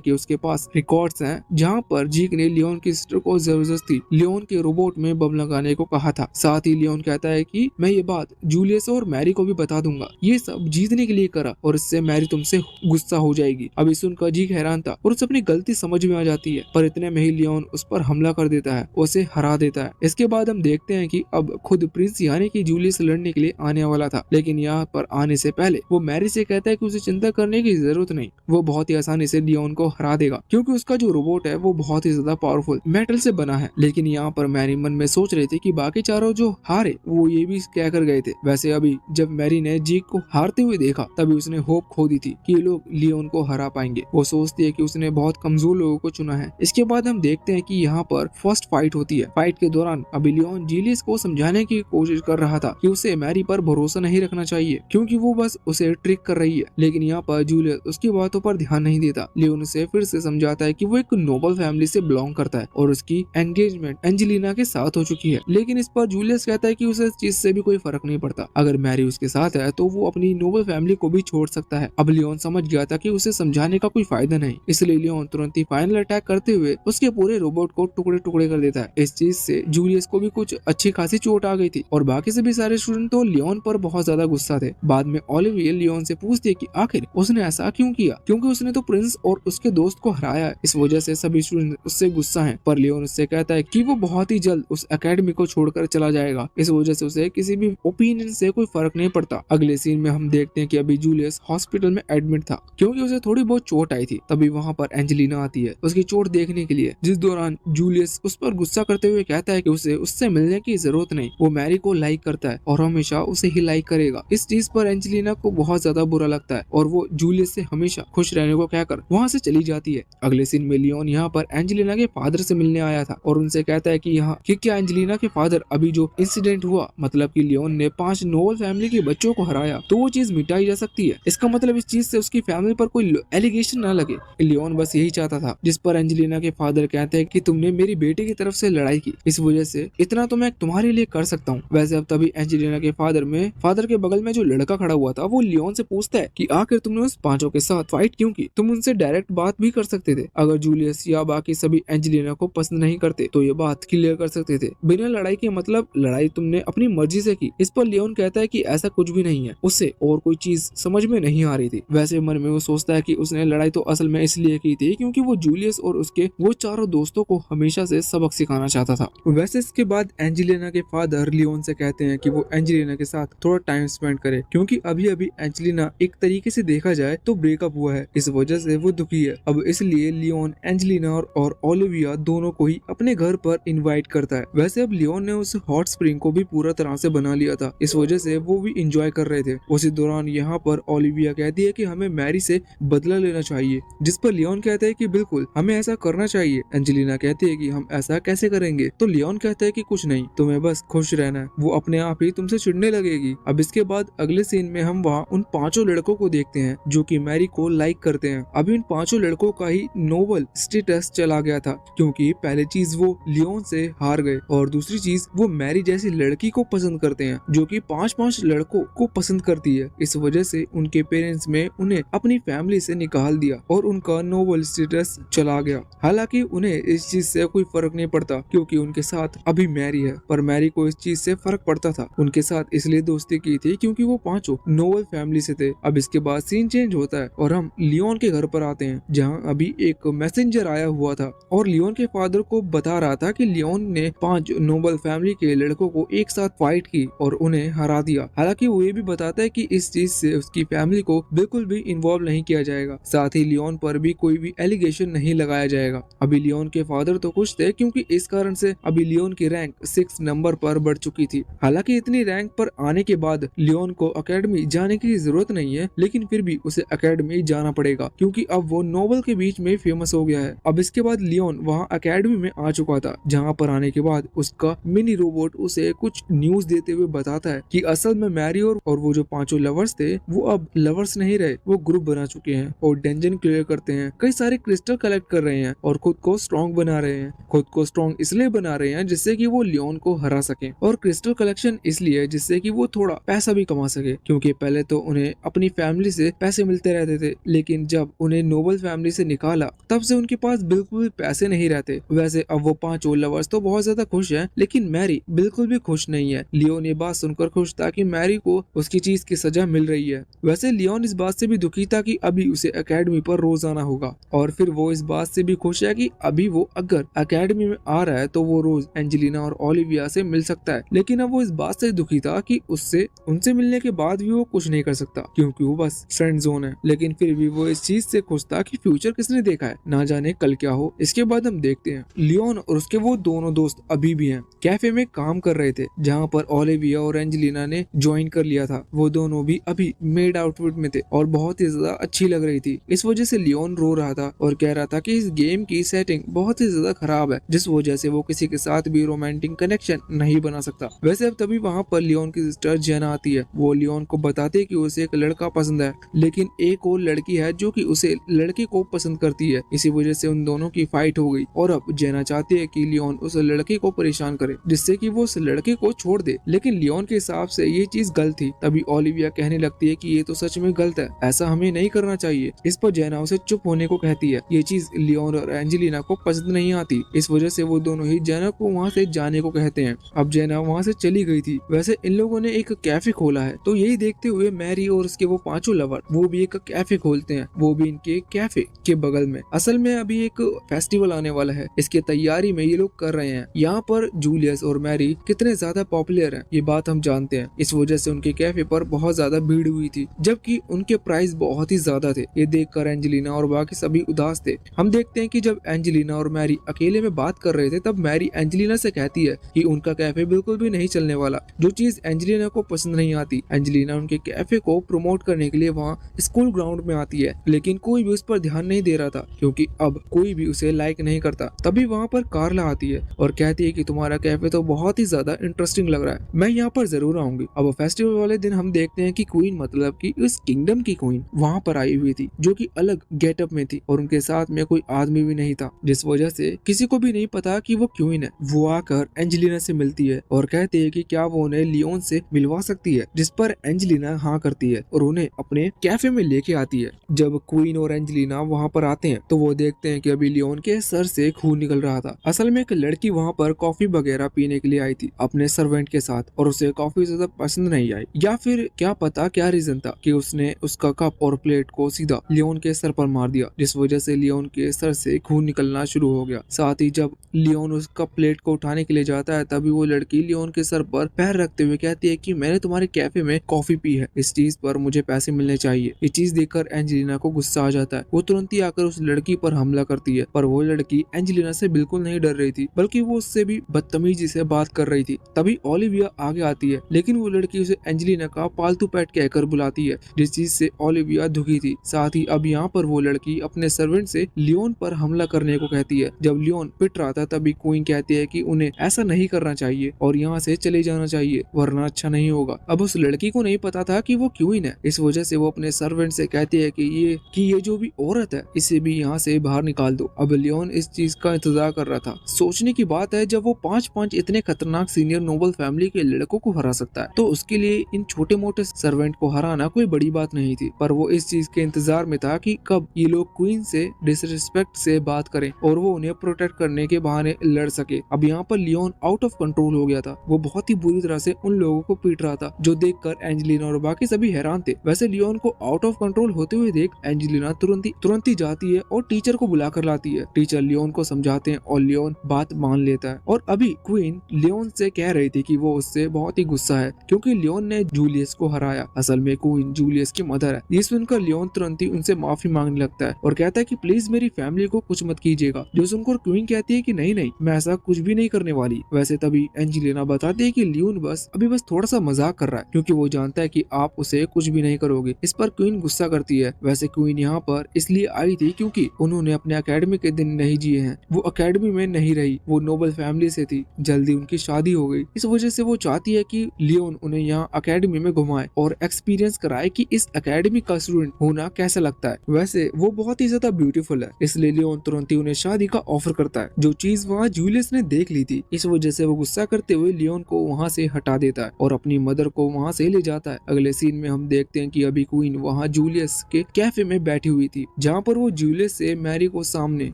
Speaker 1: कि उसके पास रिकॉर्ड्स हैं जहाँ पर जेक ने लियोन की सिस्टर को जबरदस्ती लियोन के रोबोट में बम लगाने को कहा था। साथ ही लियोन कहता है कि मैं ये बात जूलियस और मैरी को भी बता दूंगा, ये सब जीतने के लिए करा और इससे मैरी तुमसे गुस्सा हो जाएगी। अभी सुनकर जेक हैरान था और उसे अपनी गलती समझ में आ जाती है, पर इतने में ही लियोन उस पर हमला कर देता है, उसे हरा देता है। इसके बाद हम देखते हैं कि अब खुद प्रिंस यानी कि जूलियस लड़ने के लिए आने वाला था, लेकिन यहाँ पर आने से पहले वो मैरी से कहता है कि उसे चिंता करने की जरूरत नहीं, वो बहुत ही आसानी से लियोन को हरा देगा, क्योंकि उसका जो रोबोट है वो बहुत ही ज्यादा पावरफुल मेटल से बना है। लेकिन यहाँ पर मैरी मन में सोच रही थी कि बाकी चारों जो हारे वो ये भी कह कर गए थे। वैसे अभी जब मैरी ने जेक को हारते हुए देखा तभी उसने होप खो दी थी कि ये लोग लियोन को हरा पाएंगे। वो सोचती है कि उसने बहुत कमजोर लोगों को चुना है। इसके बाद हम देखते हैं कि यहाँ पर फर्स्ट फाइट होती है। फाइट के दौरान अभी लियोन जूलियस को समझाने की कोशिश कर रहा था कि उसे मैरी पर भरोसा नहीं रखना चाहिए, क्योंकि वो बस उसे ट्रिक कर रही है। लेकिन यहाँ पर जूलियस उसकी बातों पर ध्यान नहीं देता। लियोन उसे फिर से समझाता है कि वो एक नोबल फैमिली से बिलोंग करता है और उसकी एंगेजमेंट एंजेलिना के साथ हो चुकी है। लेकिन इस पर जूलियस कहता है कि उसे इस चीज से भी कोई फर्क नहीं पड़ता, अगर मैरी उसके साथ है तो वो अपनी नोबल फैमिली को भी छोड़ सकता है। अब लियोन समझ गया था कि उसे समझाने का कोई फायदा नहीं, इसलिए लियोन तुरंत ही फाइनल अटैक करते हुए उसके पूरे रोबोट को टुकड़े टुकड़े कर देता है। इस चीज से जूलियस को भी कुछ अच्छी खासी चोट आ गई थी और बाकी सभी सारे स्टूडेंट तो लियोन पर बहुत ज्यादा गुस्सा थे। बाद में ओलिविया लियोन से पूछती है कि आखिर उसने ऐसा क्यों किया, क्योंकि उसने तो प्रिंस और उसके दोस्त को हराया, इस वजह से सभी स्टूडेंट उससे गुस्सा हैं। पर लियोन उससे कहता है कि वो बहुत ही जल्द उस एकेडमी को छोड़कर चला जाएगा, इस वजह से उसे किसी भी ओपिनियन से कोई फर्क नहीं पड़ता। अगले सीन में हम देखते हैं कि अभी जूलियस हॉस्पिटल में एडमिट था, क्योंकि उसे थोड़ी बहुत चोट आई थी। तभी वहाँ पर एंजेलिना आती है उसकी चोट देखने के लिए, जिस दौरान जूलियस उस पर गुस्सा करते हुए कहता है कि उसे उससे मिलने की जरूरत नहीं, वो मैरी को लाइक करता है और हमेशा उसे ही लाइक करेगा। इस चीज पर एंजेलिना को बहुत ज्यादा बुरा लगता है और वो जूलियस से हमेशा खुश रहने को कहकर वहाँ से चली जाती है। अगले सीन में लियोन यहाँ पर एंजेलिना के फादर से मिलने आया था और उनसे कहता है कि यहाँ कि क्या एंजेलिना के फादर अभी जो इंसिडेंट हुआ, मतलब कि लियोन ने 5 नोबल फैमिली के बच्चों को हराया, तो वो चीज मिटाई जा सकती है। इसका मतलब इस चीज से उसकी फैमिली पर कोई एलिगेशन ना लगे। लियोन बस यही चाहता था, जिस पर एंजेलिना के फादर कहते हैं कि तुमने मेरी बेटे की तरफ से लड़ाई की, इस वजह से इतना तो मैं तुम्हारे लिए कर सकता हूँ। वैसे अब तभी एंजेलिना के फादर के बगल में जो लड़का खड़ा हुआ था वो लियोन से पूछता है कि आखिर तुमने उस 5 के साथ फाइट क्यों की, तुम उनसे डायरेक्ट बात भी कर सकते थे। अगर जूलियस या बाकी सभी एंजेलिना को पसंद नहीं करते तो ये बात क्लियर कर सकते थे बिना लड़ाई के, मतलब लड़ाई तुमने अपनी मर्जी से की। इस पर लियोन कहता है कि ऐसा कुछ भी नहीं है, उससे और कोई चीज समझ में नहीं आ रही थी। वैसे मन में वो सोचता है कि उसने लड़ाई तो असल में इसलिए की थी क्योंकि वो जूलियस और उसके वो चारों दोस्तों को हमेशा से सबक सिखाना चाहता था। वैसे इसके बाद एंजेलिना के फादर लियोन से कहते हैं कि वो एंजेलिना के साथ थोड़ा टाइम स्पेंड करे, क्योंकि अभी अभी एंजेलिना एक तरीके से देखा जाए तो ब्रेकअप हुआ है, इस वजह से वो दुखी है। अब इसलिए लियोन एंजेलिना और ओलिविया दोनों को ही अपने घर पर इनवाइट करता है। वैसे अब लियोन ने उस हॉट स्प्रिंग को भी पूरा तरह से बना लिया था, इस वजह से वो भी इंजॉय कर रहे थे। उसी दौरान यहाँ पर ओलिविया कहती है कि हमें मैरी से बदला लेना चाहिए, जिस पर लियोन लियोन कहता है कि बिल्कुल हमें ऐसा करना चाहिए। एंजेलिना कहती है कि हम ऐसा कैसे करेंगे, तो लियोन कहता है कि कुछ नहीं, तुम्हें बस खुश रहना है, वो अपने आप ही तुमसे चिढ़ने लगेगी। अब इसके बाद अगले सीन में हम वहाँ उन 5 लड़कों को देखते हैं जो कि मैरी को लाइक करते हैं। अभी इन 5 लड़कों का ही नोबल स्टेटस चला गया था, क्योंकि पहली चीज वो लियोन से हार गए और दूसरी चीज वो मैरी जैसी लड़की को पसंद करते हैं जो कि 5 लड़कों को पसंद करती है। इस वजह से उनके पेरेंट्स में उन्हें अपनी फैमिली से निकाल दिया और उनका नोबल स्टेटस चला गया। हालांकि उन्हें इस चीज से कोई फर्क नहीं पड़ता क्योंकि उनके साथ अभी मैरी है, पर मैरी को इस चीज से फर्क पड़ता था। उनके साथ इसलिए दोस्ती की थी क्योंकि वो 5 नोबल फैमिली से थे। अब इसके बाद सीन चेंज होता है और हम लियोन के घर पर आते हैं, जहाँ अभी एक मैसेंजर आया हुआ था और लियोन के फादर को बता रहा था कि लियोन ने 5 नोबल फैमिली के लड़कों को एक साथ फाइट की और उन्हें हरा दिया। हालांकि वो ये भी बताता है कि इस चीज से उसकी फैमिली को बिल्कुल भी इन्वॉल्व नहीं किया जाएगा, साथ ही लियोन पर भी कोई भी एलिगेशन नहीं लगाया जाएगा। अभी लियोन के फादर तो खुश थे क्योंकि इस कारण से अभी लियोन की रैंक 6 नंबर पर बढ़ चुकी थी। हालांकि इतनी रैंक पर आने के बाद लियोन को एकेडमी जाने की जरूरत नहीं है, लेकिन फिर भी उसे एकेडमी जाना पड़ेगा क्योंकि अब वो नोबल के बीच में फेमस हो गया है। अब इसके बाद लियोन वहाँ एकेडमी में आ चुका था, जहाँ पर आने के बाद उसका मिनी रोबोट उसे कुछ न्यूज देते हुए बताता है कि असल में मैरी और वो जो 5 लवर्स थे वो अब लवर्स नहीं रहे, वो ग्रुप बना चुके हैं और डंजन क्लियर करते हैं, कई सारे क्रिस्टल कलेक्ट कर रहे हैं और खुद को स्ट्रॉन्ग बना रहे हैं। खुद को स्ट्रॉन्ग इसलिए बना रहे हैं जिससे कि वो लियोन को हरा सके, और क्रिस्टल कलेक्शन इसलिए जिससे कि वो थोड़ा पैसा भी कमा सके, क्योंकि पहले तो उन्हें अपनी फैमिली से पैसे मिलते रहते थे, लेकिन जब उन्हें नोबल फैमिली से निकाला तब से उनके पास बिल्कुल भी पैसे नहीं रहते। वैसे अब वो 5 लवर्स तो बहुत ज्यादा खुश हैं, लेकिन मैरी बिल्कुल भी खुश नहीं है। लियोन ये बात सुनकर खुश था कि मैरी को उसकी चीज की सजा मिल रही है। वैसे लियोन इस बात से भी दुखी था कि अभी उसे एकेडमी पर रोज आना होगा, और फिर वो इस बात से भी खुश है कि अभी वो अगर एकेडमी में आ रहा है तो वो रोज एंजेलिना और ओलिविया से मिल सकता है। लेकिन अब वो इस बात से दुखी था कि उनसे मिलने के बाद भी वो कुछ नहीं कर सकता क्योंकि वो बस फ्रेंड जोन है। लेकिन फिर भी वो इस चीज से खुश था कि फ्यूचर किसने देखा है, ना जाने कल क्या हो। इसके बाद हम देखते हैं लियोन और उसके वो दोनों दोस्त अभी भी हैं, कैफे में काम कर रहे थे जहाँ पर ओलिविया और एंजेलिना ने ज्वाइन कर लिया था। वो दोनों भी अभी मेड आउटफिट में थे और बहुत ही ज्यादा अच्छी लग रही थी। इस वजह से लियोन रो रहा था और कह रहा था कि इस गेम की सेटिंग बहुत ही ज्यादा खराब है, जिस वजह से वो किसी के साथ भी रोमांटिक कनेक्शन नहीं बना सकता। वैसे अब तभी वहाँ पर लियोन की सिस्टर जेना आती है। वो लियोन को बताते है कि उसे एक लड़का पसंद है, लेकिन एक और लड़की है जो कि उसे लड़के को पसंद करती है। इसी वजह से उन दोनों की फाइट हो गई और अब जेना चाहती है कि लियोन उस लड़के को परेशान करे जिससे कि वो उस लड़के को छोड़ दे, लेकिन लियोन के हिसाब से ये चीज गलत थी। तभी ओलिविया कहने लगती है कि ये तो सच में गलत है, ऐसा हमें नहीं करना चाहिए। इस पर जेना उसे चुप होने को कहती है। ये चीज लियोन और एंजेलिना को पसंद नहीं आती, इस वजह से वो दोनों ही जेना को वहाँ से जाने को कहते हैं। अब जेना वहाँ से चली गई थी। वैसे इन लोगों ने एक कैफे खोला है, तो यही देखते हुए मैरी और उसके वो 5 लवर वो भी एक कैफे खोलते हैं, वो भी इनके कैफे के बगल में। असल में अभी एक फेस्टिवल आने वाला है, इसकी तैयारी में ये लोग कर रहे हैं। यहाँ पर जूलियस और मैरी कितने ज्यादा पॉपुलर हैं ये बात हम जानते हैं, इस वजह से उनके कैफे पर बहुत ज्यादा भीड़ हुई थी, जबकि उनके प्राइस बहुत ही ज्यादा थे। ये देखकर एंजेलिना और बाकी सभी उदास थे। हम देखते हैं कि जब एंजेलिना और मैरी अकेले में बात कर रहे थे तब मैरी एंजेलिना से कहती है कि उनका कैफे बिल्कुल भी नहीं चलने वाला, जो चीज एंजेलिना को पसंद नहीं आती। एंजेलिना उनके कैफे को प्रमोट करने के लिए वहाँ स्कूल ग्राउंड में आती है, लेकिन कोई भी उस पर ध्यान नहीं दे रहा था क्योंकि अब कोई भी उसे लाइक नहीं करता। तभी वहाँ पर कार्ला आती है और कहती है कि तुम्हारा कैफे तो बहुत ही ज्यादा इंटरेस्टिंग लग रहा है, मैं यहाँ पर जरूर आऊंगी। अब फेस्टिवल वाले दिन हम देखते हैं कि क्वीन, मतलब कि उस किंगडम की क्वीन वहाँ पर आई हुई थी, जो कि अलग गेटअप में थी और उनके साथ में कोई आदमी भी नहीं था, जिस वजह से किसी को भी नहीं पता कि वो क्वीन है। वो आकर एंजेलिना से मिलती है और कहती है कि क्या वो उन्हें लियोन से मिलवा सकती है, जिस पर एंजेलिना हाँ करती है और उन्हें अपने कैफे में लेके आती है। जब क्वीन और एंजेलिना वहाँ पर आते हैं तो वो देखते हैं कि अभी लियोन के सर से खून निकल रहा था। असल में एक लड़की वहाँ पर कॉफी वगैरह पीने के लिए आई थी अपने सर्वेंट के साथ और उसे कॉफी ज्यादा पसंद नहीं आई, या फिर क्या पता क्या रीजन था कि उसने उसका कप और प्लेट को सीधा लियोन के सर पर मार दिया, जिस वजह से लियोन के सर से खून निकलना शुरू हो गया। साथ ही जब लियोन उस कप प्लेट को उठाने के लिए जाता है तभी वो लड़की लियोन के सर पर पैर रखते हुए कहती है कि मैंने तुम्हारे कैफे में कॉफी पी है, इस चीज पर मुझे पैसे मिलने चाहिए। ये चीज देखकर एंजेलिना को गुस्सा आ जाता है। वो तुरंत ही आकर उस लड़की पर हमला करती है, पर वो लड़की एंजेलिना से बिल्कुल नहीं डर रही थी, बल्कि वो उससे भी बदतमीजी से बात कर रही थी। तभी ओलिविया आगे आती है, लेकिन वो लड़की उसे एंजेलिना का पालतू पेट कहकर बुलाती है, जिस चीज से ओलिविया दुखी थी। साथ ही अब यहाँ पर वो लड़की लड़की अपने सर्वेंट से लियोन पर हमला करने को कहती है। जब लियोन पिट रहा था तभी क्वीन कहती है कि उन्हें ऐसा नहीं करना चाहिए और यहाँ से चले जाना चाहिए वरना अच्छा नहीं होगा। अब उस लड़की को नहीं पता था कि वो क्वीन है, इस वजह से वो अपने सर्वेंट से कहती है कि ये जो भी औरत है इसे भी यहाँ से बाहर निकाल दो। अब लियोन इस चीज का इंतजार कर रहा था। सोचने की बात है, जब वो 5-5 इतने खतरनाक सीनियर नोबल फैमिली के लड़कों को हरा सकता है तो उसके लिए इन छोटे मोटे सर्वेंट को हराना कोई बड़ी बात नहीं थी। पर वो इस चीज के इंतजार में था कि कब ये लोग क्वीन से डिसरिस्पेक्ट से बात करें और वो उन्हें प्रोटेक्ट करने के बहाने लड़ सके। अब यहाँ पर लियोन आउट ऑफ कंट्रोल हो गया था। वो बहुत ही बुरी तरह से उन लोगों को पीट रहा था जो देखकर एंजेलिना और बाकी सभी हैरान थे। वैसे लियोन को आउट ऑफ कंट्रोल होते हुए देख एंजेलिना तुरंत ही जाती है और टीचर को बुला कर लाती है। टीचर लियोन को समझाते हैं और लियोन बात मान लेता है। और अभी क्वीन लियोन से कह रही थी कि वो उससे बहुत ही गुस्सा है क्योंकि लियोन ने जूलियस को हराया। असल में क्वीन जूलियस की मदर है। ये सुनकर लियोन तुरंत ही उनसे माफी मांगने लगता है और कहता है कि प्लीज मेरी फैमिली को कुछ मत कीजिएगा। जो सुनकर क्वीन कहती है कि नहीं मैं ऐसा कुछ भी नहीं करने वाली। वैसे तभी एंजेलिना बताती है कि लियोन अभी बस थोड़ा सा मजाक कर रहा है क्योंकि वो जानता है कि आप उसे कुछ भी नहीं करोगे। इस पर क्वीन गुस्सा करती है। वैसे क्वीन यहाँ पर इसलिए आई थी क्योंकि उन्होंने अपने अकेडमी के दिन नहीं जिए हैं। वो अकेडमी में नहीं रही, वो नोबल फैमिली से थी। जल्दी उनकी शादी हो गई, इस वजह से वो चाहती है कि लियोन उन्हें यहाँ अकेडमी में घुमाए और एक्सपीरियंस कराए कि इस अकेडमी का स्टूडेंट होना कैसा लगता है। वैसे वो बहुत ही ज्यादा ब्यूटीफुल है, इसलिए लियोन तुरंत ही उन्हें शादी का ऑफर करता है, जो चीज वहाँ जूलियस ने देख ली थी। इस वजह से वो गुस्सा करते हुए लियोन को वहाँ से हटा देता है और अपनी मदर को वहाँ से ले जाता है। अगले सीन में हम देखते हैं कि अभी क्वीन वहाँ जूलियस के कैफे में बैठी हुई थी, जहाँ पर वो जूलियस से मैरी को सामने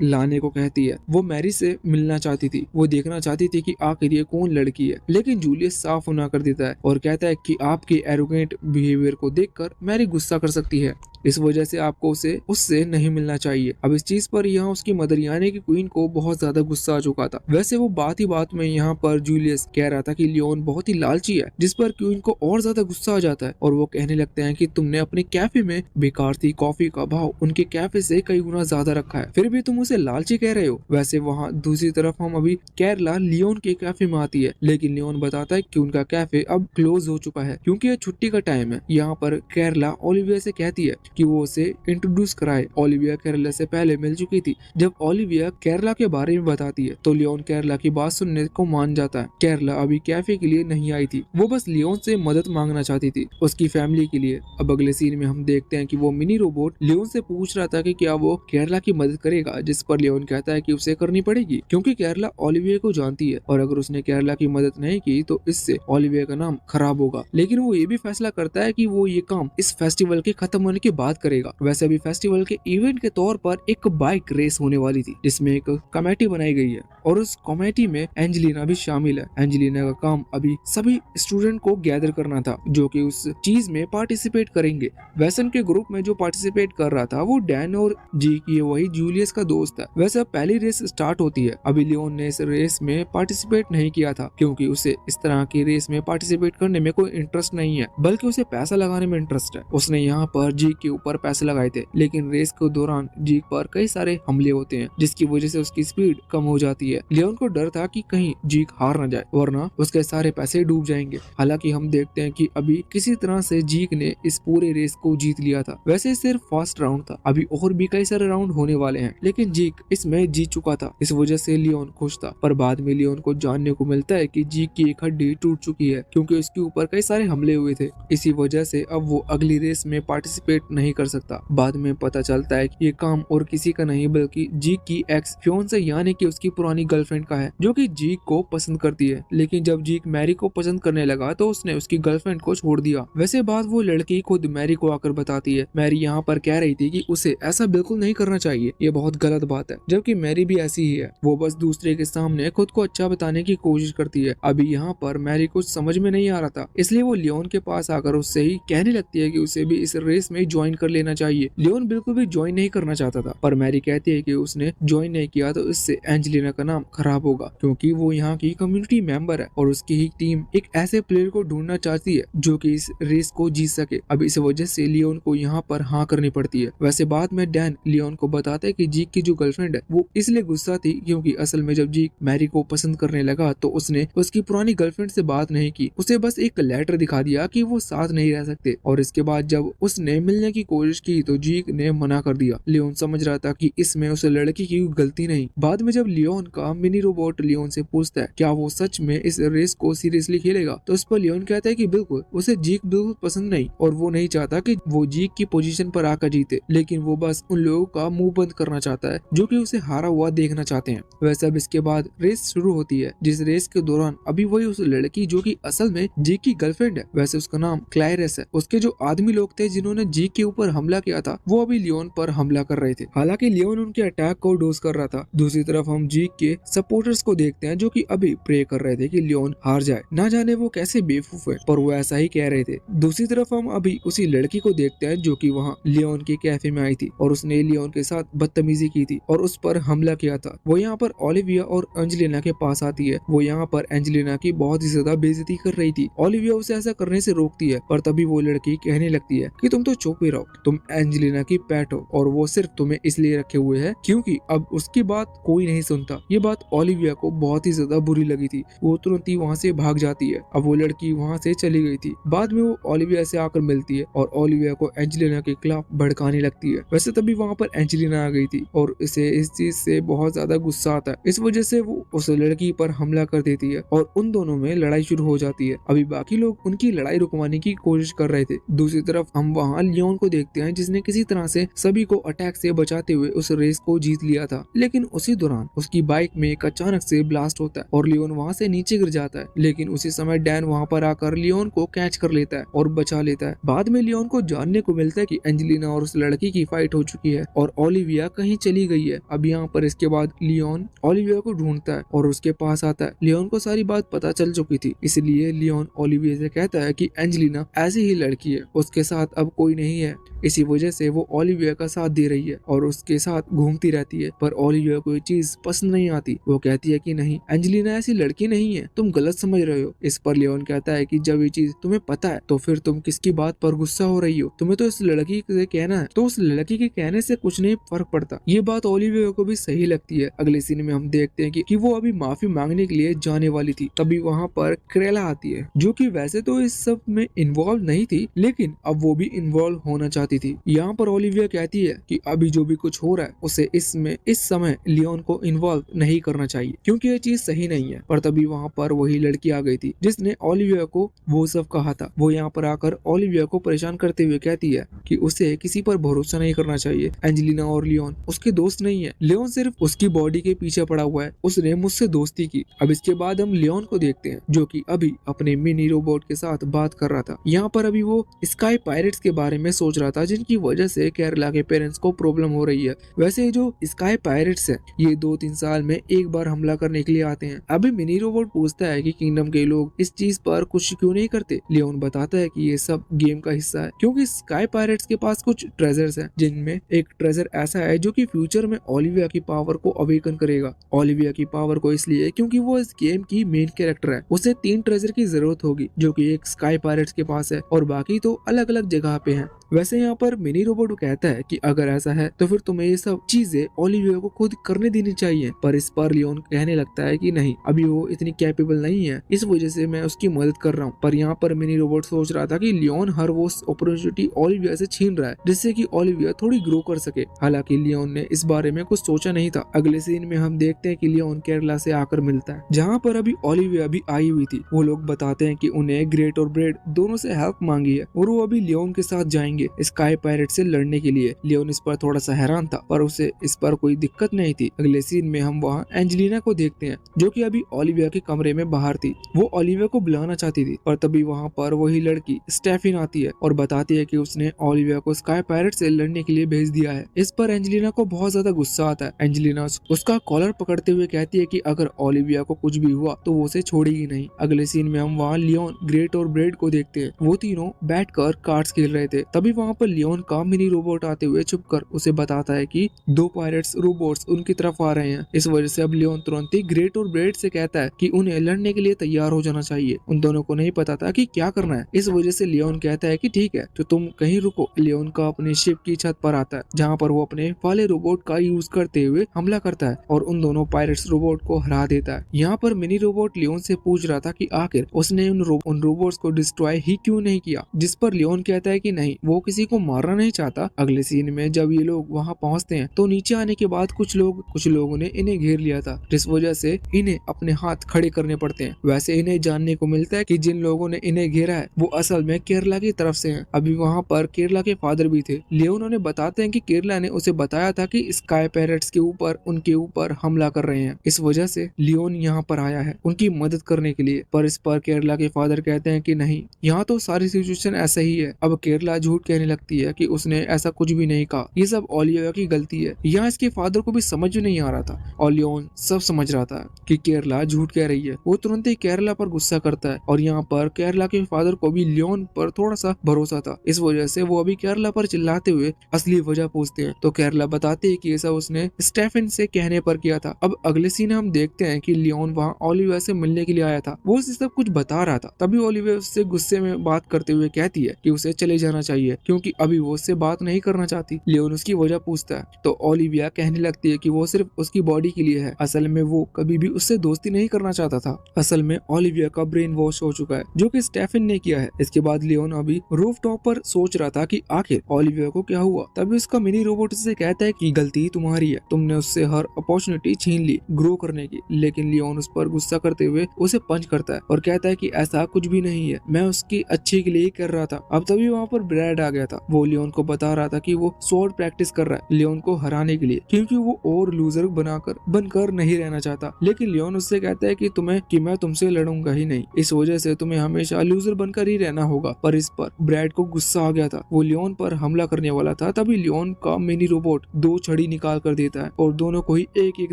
Speaker 1: लाने को कहती है। वो मैरी से मिलना चाहती थी, वो देखना चाहती थी कि आखिर ये कौन लड़की है, लेकिन जूलियस साफ मना कर देता है और कहता है कि आपके एरोगेंट बिहेवियर को देखकर मैरी गुस्सा कर सकती है, इस वजह से आपको उससे नहीं मिलना चाहिए। अब इस चीज पर यहाँ उसकी मदर यानी कि क्वीन को बहुत ज्यादा गुस्सा आ चुका था। वैसे वो बात ही बात में यहाँ पर जूलियस कह रहा था कि लियोन बहुत ही लालची है, जिस पर क्वीन को और ज्यादा गुस्सा आ जाता है और वो कहने लगते हैं कि तुमने अपने कैफे में बेकार सी कॉफी का भाव उनके कैफे से कई गुना ज्यादा रखा है, फिर भी तुम उसे लालची कह रहे हो। वैसे वहाँ दूसरी तरफ हम अभी केरला लियोन के कैफे में आती है, लेकिन लियोन बताता है कि उनका कैफे अब क्लोज हो चुका है क्योंकि ये छुट्टी का टाइम है। यहाँ पर केरला ओलिविया से कहती है कि वो उसे इंट्रोड्यूस कराए। ओलिविया केरला से पहले मिल चुकी थी। जब ओलिविया केरला के बारे में बताती है तो लियोन केरला की बात सुनने को मान जाता है। केरला अभी कैफे के लिए नहीं आई थी, वो बस लियोन से मदद मांगना चाहती थी उसकी फैमिली के लिए। अब अगले सीन में हम देखते हैं कि वो मिनी रोबोट लियोन से पूछ रहा था कि क्या वो केरला की मदद करेगा, जिस पर लियोन कहता है कि उसे करनी पड़ेगी क्योंकि केरला ओलिविया को जानती है और अगर उसने केरला की मदद नहीं की तो इससे ओलिविया का नाम खराब होगा। लेकिन वो ये भी फैसला करता है कि वो ये काम इस फेस्टिवल के खत्म होने के बाद करेगा। वैसे अभी फेस्टिवल के इवेंट के तौर पर एक बाइक रेस होने वाली थी जिसमें एक कमेटी बनाई गई है और उस कमेटी में एंजेलिना भी शामिल है। एंजेलिना का काम अभी सभी स्टूडेंट को गैदर करना था जो कि उस चीज में पार्टिसिपेट करेंगे। वैसन के ग्रुप में जो पार्टिसिपेट कर रहा था वो डैन और जी की वही जूलियस का दोस्त है। वैसे अब पहली रेस स्टार्ट होती है। अभी लियोन ने इस रेस में पार्टिसिपेट नहीं किया था क्योंकि उसे इस तरह की रेस में पार्टिसिपेट करने में कोई इंटरेस्ट नहीं है, बल्कि उसे पैसा लगाने में इंटरेस्ट है। उसने यहाँ पर जी के ऊपर पैसे लगाए थे, लेकिन रेस के दौरान जी पर कई सारे हमले होते हैं जिसकी वजह से उसकी स्पीड कम हो जाती है। लियोन को डर था कि कहीं जीक हार न जाए वरना उसके सारे पैसे डूब जाएंगे। हालांकि हम देखते हैं कि अभी किसी तरह से जीक ने इस पूरे रेस को जीत लिया था। वैसे सिर्फ फर्स्ट राउंड था, अभी और भी कई सारे राउंड होने वाले हैं, लेकिन जीक इसमें जीत चुका था। इस वजह से लियोन खुश था। पर बाद में लियोन को जानने को मिलता है कि जीक की एक हड्डी टूट चुकी है क्योंकि उसके ऊपर कई सारे हमले हुए थे। इसी वजह से अब वो अगली रेस में पार्टिसिपेट नहीं कर सकता। बाद में पता चलता है कि ये काम और किसी का नहीं बल्कि जीक की एक्स फियोंसे यानी कि उसकी पुरानी गर्लफ्रेंड का है जो कि जीक को पसंद करती है। लेकिन जब जीक मैरी को पसंद करने लगा तो उसने उसकी गर्लफ्रेंड को छोड़ दिया। वैसे बात वो लड़की खुद मैरी को आकर बताती है। मैरी यहाँ पर कह रही थी कि उसे ऐसा बिल्कुल नहीं करना चाहिए, ये बहुत गलत बात है, जबकि मैरी भी ऐसी ही है। वो बस दूसरे के सामने खुद को अच्छा बताने की कोशिश करती है। अभी यहाँ पर मैरी कुछ समझ में नहीं आ रहा था, इसलिए वो लियोन के पास आकर उससे ही कहने लगती है कि उसे भी इस रेस में ज्वाइन कर लेना चाहिए। लियोन बिल्कुल भी ज्वाइन नहीं करना चाहता था, पर मैरी कहती है कि उसने ज्वाइन नहीं किया तो इससे एंजेलिना का नाम खराब होगा क्योंकि वो यहाँ की कम्युनिटी मेंबर है और उसकी ही टीम एक ऐसे प्लेयर को ढूंढना चाहती है जो कि इस रेस को जीत सके। अब इस वजह से लियोन को यहाँ पर हाँ करनी पड़ती है। वैसे बाद में डैन लियोन को बताता है कि जीक की जो गर्लफ्रेंड है वो इसलिए गुस्सा थी क्योंकि असल में जब जीक मैरी को पसंद करने लगा तो उसने उसकी पुरानी गर्लफ्रेंड से बात नहीं की, उसे बस एक लेटर दिखा दिया कि वो साथ नहीं रह सकते। और इसके बाद जब उसने मिलने की कोशिश की तो जीक ने मना कर दिया। लियोन समझ रहा था कि इसमें उस लड़की की गलती नहीं। बाद में जब लियोन का मिनी रोबोट लियोन से पूछता है क्या वो सच में इस रेस को सीरियसली खेलेगा, तो इस पर लियोन कहता है कि बिल्कुल, उसे जीक बिल्कुल पसंद नहीं और वो नहीं चाहता कि वो जीक की पोजीशन पर आकर जीते, लेकिन वो बस उन लोगों का मुंह बंद करना चाहता है जो कि उसे हारा हुआ देखना चाहते हैं। वैसे अब इसके बाद रेस शुरू होती है, जिस रेस के दौरान अभी वही उस लड़की जो कि असल में जीक की गर्लफ्रेंड है, वैसे उसका नाम क्लाइरेस है, उसके जो आदमी लोग थे जिन्होंने जीक के ऊपर हमला किया था वो अभी लियोन पर हमला कर रहे थे। हालांकि लियोन उनके अटैक को डोज कर रहा था। दूसरी तरफ हम जीक के सपोर्टर्स को देखते हैं जो कि अभी प्रे कर रहे थे कि लियोन हार जाए। ना जाने वो कैसे बेवकूफ है, पर वो ऐसा ही कह रहे थे। दूसरी तरफ हम अभी उसी लड़की को देखते हैं जो कि वहाँ लियोन के कैफे में आई थी और उसने लियोन के साथ बदतमीजी की थी और उस पर हमला किया था। वो यहाँ पर ओलिविया और एंजेलिना के पास आती है। वो यहाँ पर एंजेलिना की बहुत ही ज्यादा बेइज्जती कर रही थी। ओलिविया उसे ऐसा करने से रोकती है, पर तभी वो लड़की कहने लगती है कि तुम तो चुप ही रहो, तुम एंजेलिना की पेट हो और वो सिर्फ तुम्हें इसलिए रखे हुए है क्योंकि अब उसकी बात कोई नहीं सुनता। ये बात ओलिविया को बहुत ही ज्यादा बुरी लगी थी। वो तुरंत ही वहाँ से भाग जाती है। अब वो लड़की वहाँ से चली गई थी। बाद में वो ओलिविया से आकर मिलती है और ओलिविया को एंजेलिना के खिलाफ भड़काने लगती है। वैसे तभी वहाँ पर एंजेलिना आ गई थी और इसे इस चीज से बहुत ज्यादा गुस्सा आता है। इस वजह से वो उस लड़की पर हमला कर देती है और उन दोनों में लड़ाई शुरू हो जाती है। अभी बाकी लोग उनकी लड़ाई रुकवाने की कोशिश कर रहे थे। दूसरी तरफ हम वहाँ लियोन को देखते हैं जिसने किसी तरह से सभी को अटैक से बचाते हुए उस रेस को जीत लिया था, लेकिन उसी दौरान उसकी बाइक में एक अचानक से ब्लास्ट होता है और लियोन वहाँ से नीचे गिर जाता है। लेकिन उसी समय डैन वहाँ पर आकर लियोन को कैच कर लेता है और बचा लेता है। बाद में लियोन को जानने को मिलता है कि एंजेलिना और उस लड़की की फाइट हो चुकी है और ओलिविया कहीं चली गई है। अब यहाँ पर इसके बाद लियोन ओलिविया को ढूंढता है और उसके पास आता है। लियोन को सारी बात पता चल चुकी थी, इसलिए लियोन ओलिविया से कहता है कि एंजेलिना ऐसी ही लड़की है, उसके साथ अब कोई नहीं है, इसी वजह से वो ओलिविया का साथ दे रही है और उसके साथ घूमती रहती है। पर ओलिविया को ये चीज पसंद नहीं आती। वो कहती है कि नहीं, एंजेलिना ऐसी लड़की नहीं है, तुम गलत समझ रहे हो। इस पर लियोन कहता है कि जब ये चीज तुम्हें पता है तो फिर तुम किसकी बात पर गुस्सा हो रही हो, तुम्हें तो इस लड़की से कहना है, तो उस लड़की के कहने से कुछ नहीं फर्क पड़ता। ये बात ओलिविया को भी सही लगती है। अगले सीन में हम देखते हैं कि वो अभी माफी मांगने के लिए जाने वाली थी। तभी वहाँ पर क्रेला आती है जो कि वैसे तो इस सब में इन्वॉल्व नहीं थी, लेकिन अब वो भी इन्वॉल्व होना चाहती थी। यहाँ पर ओलिविया कहती है कि अभी जो भी कुछ हो रहा है उसे इसमें इस समय लियोन को इन्वॉल्व नहीं करना चाहिए क्योंकि ये चीज सही नहीं है। पर तभी वहाँ पर वही लड़की आ गई थी जिसने ओलिविया को वो सब कहा था। वो यहाँ पर आकर ओलिविया को परेशान करते हुए कहती है कि उसे किसी पर भरोसा नहीं करना चाहिए। एंजेलिना और लियोन उसके दोस्त नहीं है, लियोन सिर्फ उसकी बॉडी के पीछे पड़ा हुआ है, उसने मुझसे दोस्ती की। अब इसके बाद हम लियोन को देखते हैं जो कि अभी अपने मिनी रोबोट के साथ बात कर रहा था। यहाँ पर अभी वो स्काई पायरेट्स के बारे में सोच रहा था जिनकी वजह से केरला के पेरेंट्स को प्रॉब्लम हो रही है। वैसे जो स्काई पायरेट्स है ये 2-3 साल में एक बार हमला करने के लिए आते हैं। अभी मिनी रोबोट पूछता है कि किंगडम के लोग इस चीज पर कुछ क्यों नहीं करते। लियोन बताता है कि ये सब गेम का हिस्सा है क्योंकि स्काई पायरेट्स के पास कुछ ट्रेजर्स हैं, जिनमें एक ट्रेजर ऐसा है जो कि फ्यूचर में ओलिविया की पावर को अवेकन करेगा। ओलिविया की पावर को इसलिए क्योंकि वो इस गेम की मेन कैरेक्टर है। उसे 3 ट्रेजर की जरूरत होगी जो कि एक स्काई पायरेट्स के पास है और बाकी तो अलग अलग जगह पे हैं। वैसे यहाँ पर मिनी रोबोट कहता है कि अगर ऐसा है तो फिर तुम्हें ये सब चीजें ओलिविया को खुद करने देनी चाहिए। पर इस पर लियोन कहने लगता है कि नहीं, अभी वो इतनी कैपेबल नहीं है, इस वजह से मैं उसकी मदद कर रहा हूँ। पर यहाँ पर मिनी रोबोट सोच रहा था कि लियोन हर वो अपॉर्चुनिटी ओलिविया से छीन रहा है जिससे कि ओलिविया थोड़ी ग्रो कर सके। हालांकि लियोन ने इस बारे में कुछ सोचा नहीं था। अगले सीन में हम देखते हैं कि लियोन केरला से आकर मिलता है जहाँ पर अभी ओलिविया भी आई हुई थी। वो लोग बताते हैं कि उन्हें ग्रेट और ब्रेड दोनों से हेल्प मांगी है और वो अभी लियोन के साथ जाएंगे स्काई पायरेट से लड़ने के लिए। लियोन इस पर थोड़ा सा हैरान था पर उसे इस पर कोई दिक्कत नहीं थी। अगले सीन में हम वहाँ एंजेलिना को देखते हैं जो कि अभी ओलिविया के कमरे में बाहर थी। वो ओलिविया को बुलाना चाहती थी पर तभी वहाँ पर वही लड़की स्टेफिन आती है और बताती है कि उसने ओलिविया को स्काई पायरेट से लड़ने के लिए भेज दिया है। इस पर एंजेलिना को बहुत ज्यादा गुस्सा आता है। एंजेलिना उसका कॉलर पकड़ते हुए कहती है कि अगर ओलिविया को कुछ भी हुआ तो वो उसे छोड़ेगी नहीं। अगले सीन में हम वहाँ लियोन, ग्रेट और ब्रेड को देखते हैं। वो तीनों बैठकर कार्ड्स खेल रहे थे। तभी वहाँ पर लियोन का मिनी रोबोट आते हुए छुपकर उसे बताता है कि 2 पायरेट्स रोबोट्स उनकी तरफ आ रहे हैं। इस वजह से अब लियोन तुरंत ही ग्रेट और ब्रेड से कहता है कि उन्हें लड़ने के लिए तैयार हो जाना चाहिए। उन दोनों को नहीं पता था कि क्या करना है। इस वजह से लियोन कहता है कि ठीक है तो तुम कहीं रुको। लियोन का अपने शिप की छत पर आता है जहाँ पर वो अपने वाले रोबोट का यूज करते हुए हमला करता है और उन दोनों पायरेट्स रोबोट को हरा देता है। यहाँ पर मिनी रोबोट लियोन से पूछ रहा था कि आखिर उसने उन रोबोट्स को डिस्ट्रॉय ही क्यों नहीं किया, जिस पर लियोन कहता है कि नहीं, वो वो किसी को मारना नहीं चाहता। अगले सीन में जब ये लोग वहाँ पहुँचते हैं तो नीचे आने के बाद कुछ लोगों ने इन्हें घेर लिया था, जिस वजह से इन्हें अपने हाथ खड़े करने पड़ते हैं। वैसे इन्हें जानने को मिलता है कि जिन लोगों ने इन्हें घेरा है वो असल में केरला की तरफ से हैं। अभी वहाँ पर केरला के फादर भी थे। लियोन उन्हें बताते हैं कि केरला ने उसे बताया था कि स्काई पैरेट्स के ऊपर उनके ऊपर हमला कर रहे हैं, इस वजह से लियोन यहाँ पर आया है उनकी मदद करने के लिए। पर इस पर केरला के फादर कहते हैं कि नहीं, यहाँ तो सारी सिचुएशन ऐसा ही है। अब केरला झूठ कहने लगती है कि उसने ऐसा कुछ भी नहीं कहा, ये सब ओलिविया की गलती है। यहाँ इसके फादर को भी समझ नहीं आ रहा था और लियोन सब समझ रहा था कि केरला झूठ कह रही है। वो तुरंत ही केरला पर गुस्सा करता है और यहाँ पर केरला के फादर को भी लियोन पर थोड़ा सा भरोसा था, इस वजह से वो अभी केरला पर चिल्लाते हुए असली वजह पूछते हैं। तो केरला बताते हैं कि ये सब उसने स्टेफन से कहने पर किया था। अब अगले सीन हम देखते हैं कि लियोन वहाँ ओलिविया से मिलने के लिए आया था, वो उसे सब कुछ बता रहा था। तभी ओलिविया उससे गुस्से में बात करते हुए कहती है कि उसे चले जाना चाहिए क्योंकि अभी वो उससे बात नहीं करना चाहती। लियोन उसकी वजह पूछता है तो ओलिविया कहने लगती है कि वो सिर्फ उसकी बॉडी के लिए है, असल में वो कभी भी उससे दोस्ती नहीं करना चाहता था। असल में ओलिविया का ब्रेन वॉश हो चुका है जो कि स्टेफन ने किया है। इसके बाद लियोन अभी रूफ टॉप पर सोच रहा था कि आखिर ओलिविया को क्या हुआ। तभी उसका मिनी रोबोट से कहता है कि गलती तुम्हारी है, तुमने उससे हर अपॉर्चुनिटी छीन ली ग्रो करने की। लेकिन लियोन उस पर गुस्सा करते हुए उसे पंच करता है और कहता है कि ऐसा कुछ भी नहीं है, मैं उसकी अच्छी के लिए ही कर रहा था। अब तभी वहाँ पर ब्रैड आ गया था। वो लियोन को बता रहा था कि वो स्वॉर्ड प्रैक्टिस कर रहा है लियोन को हराने के लिए, क्योंकि वो और लूजर बनकर नहीं रहना चाहता। लेकिन लियोन उससे कहता है कि मैं तुमसे लड़ूंगा ही नहीं, इस वजह से तुम्हें हमेशा लूजर बनकर ही रहना होगा। पर इस पर ब्रैड को गुस्सा आ गया था, वो लियोन पर हमला करने वाला था। तभी लियोन का मिनी रोबोट 2 छड़ी निकाल कर देता है और दोनों को ही एक एक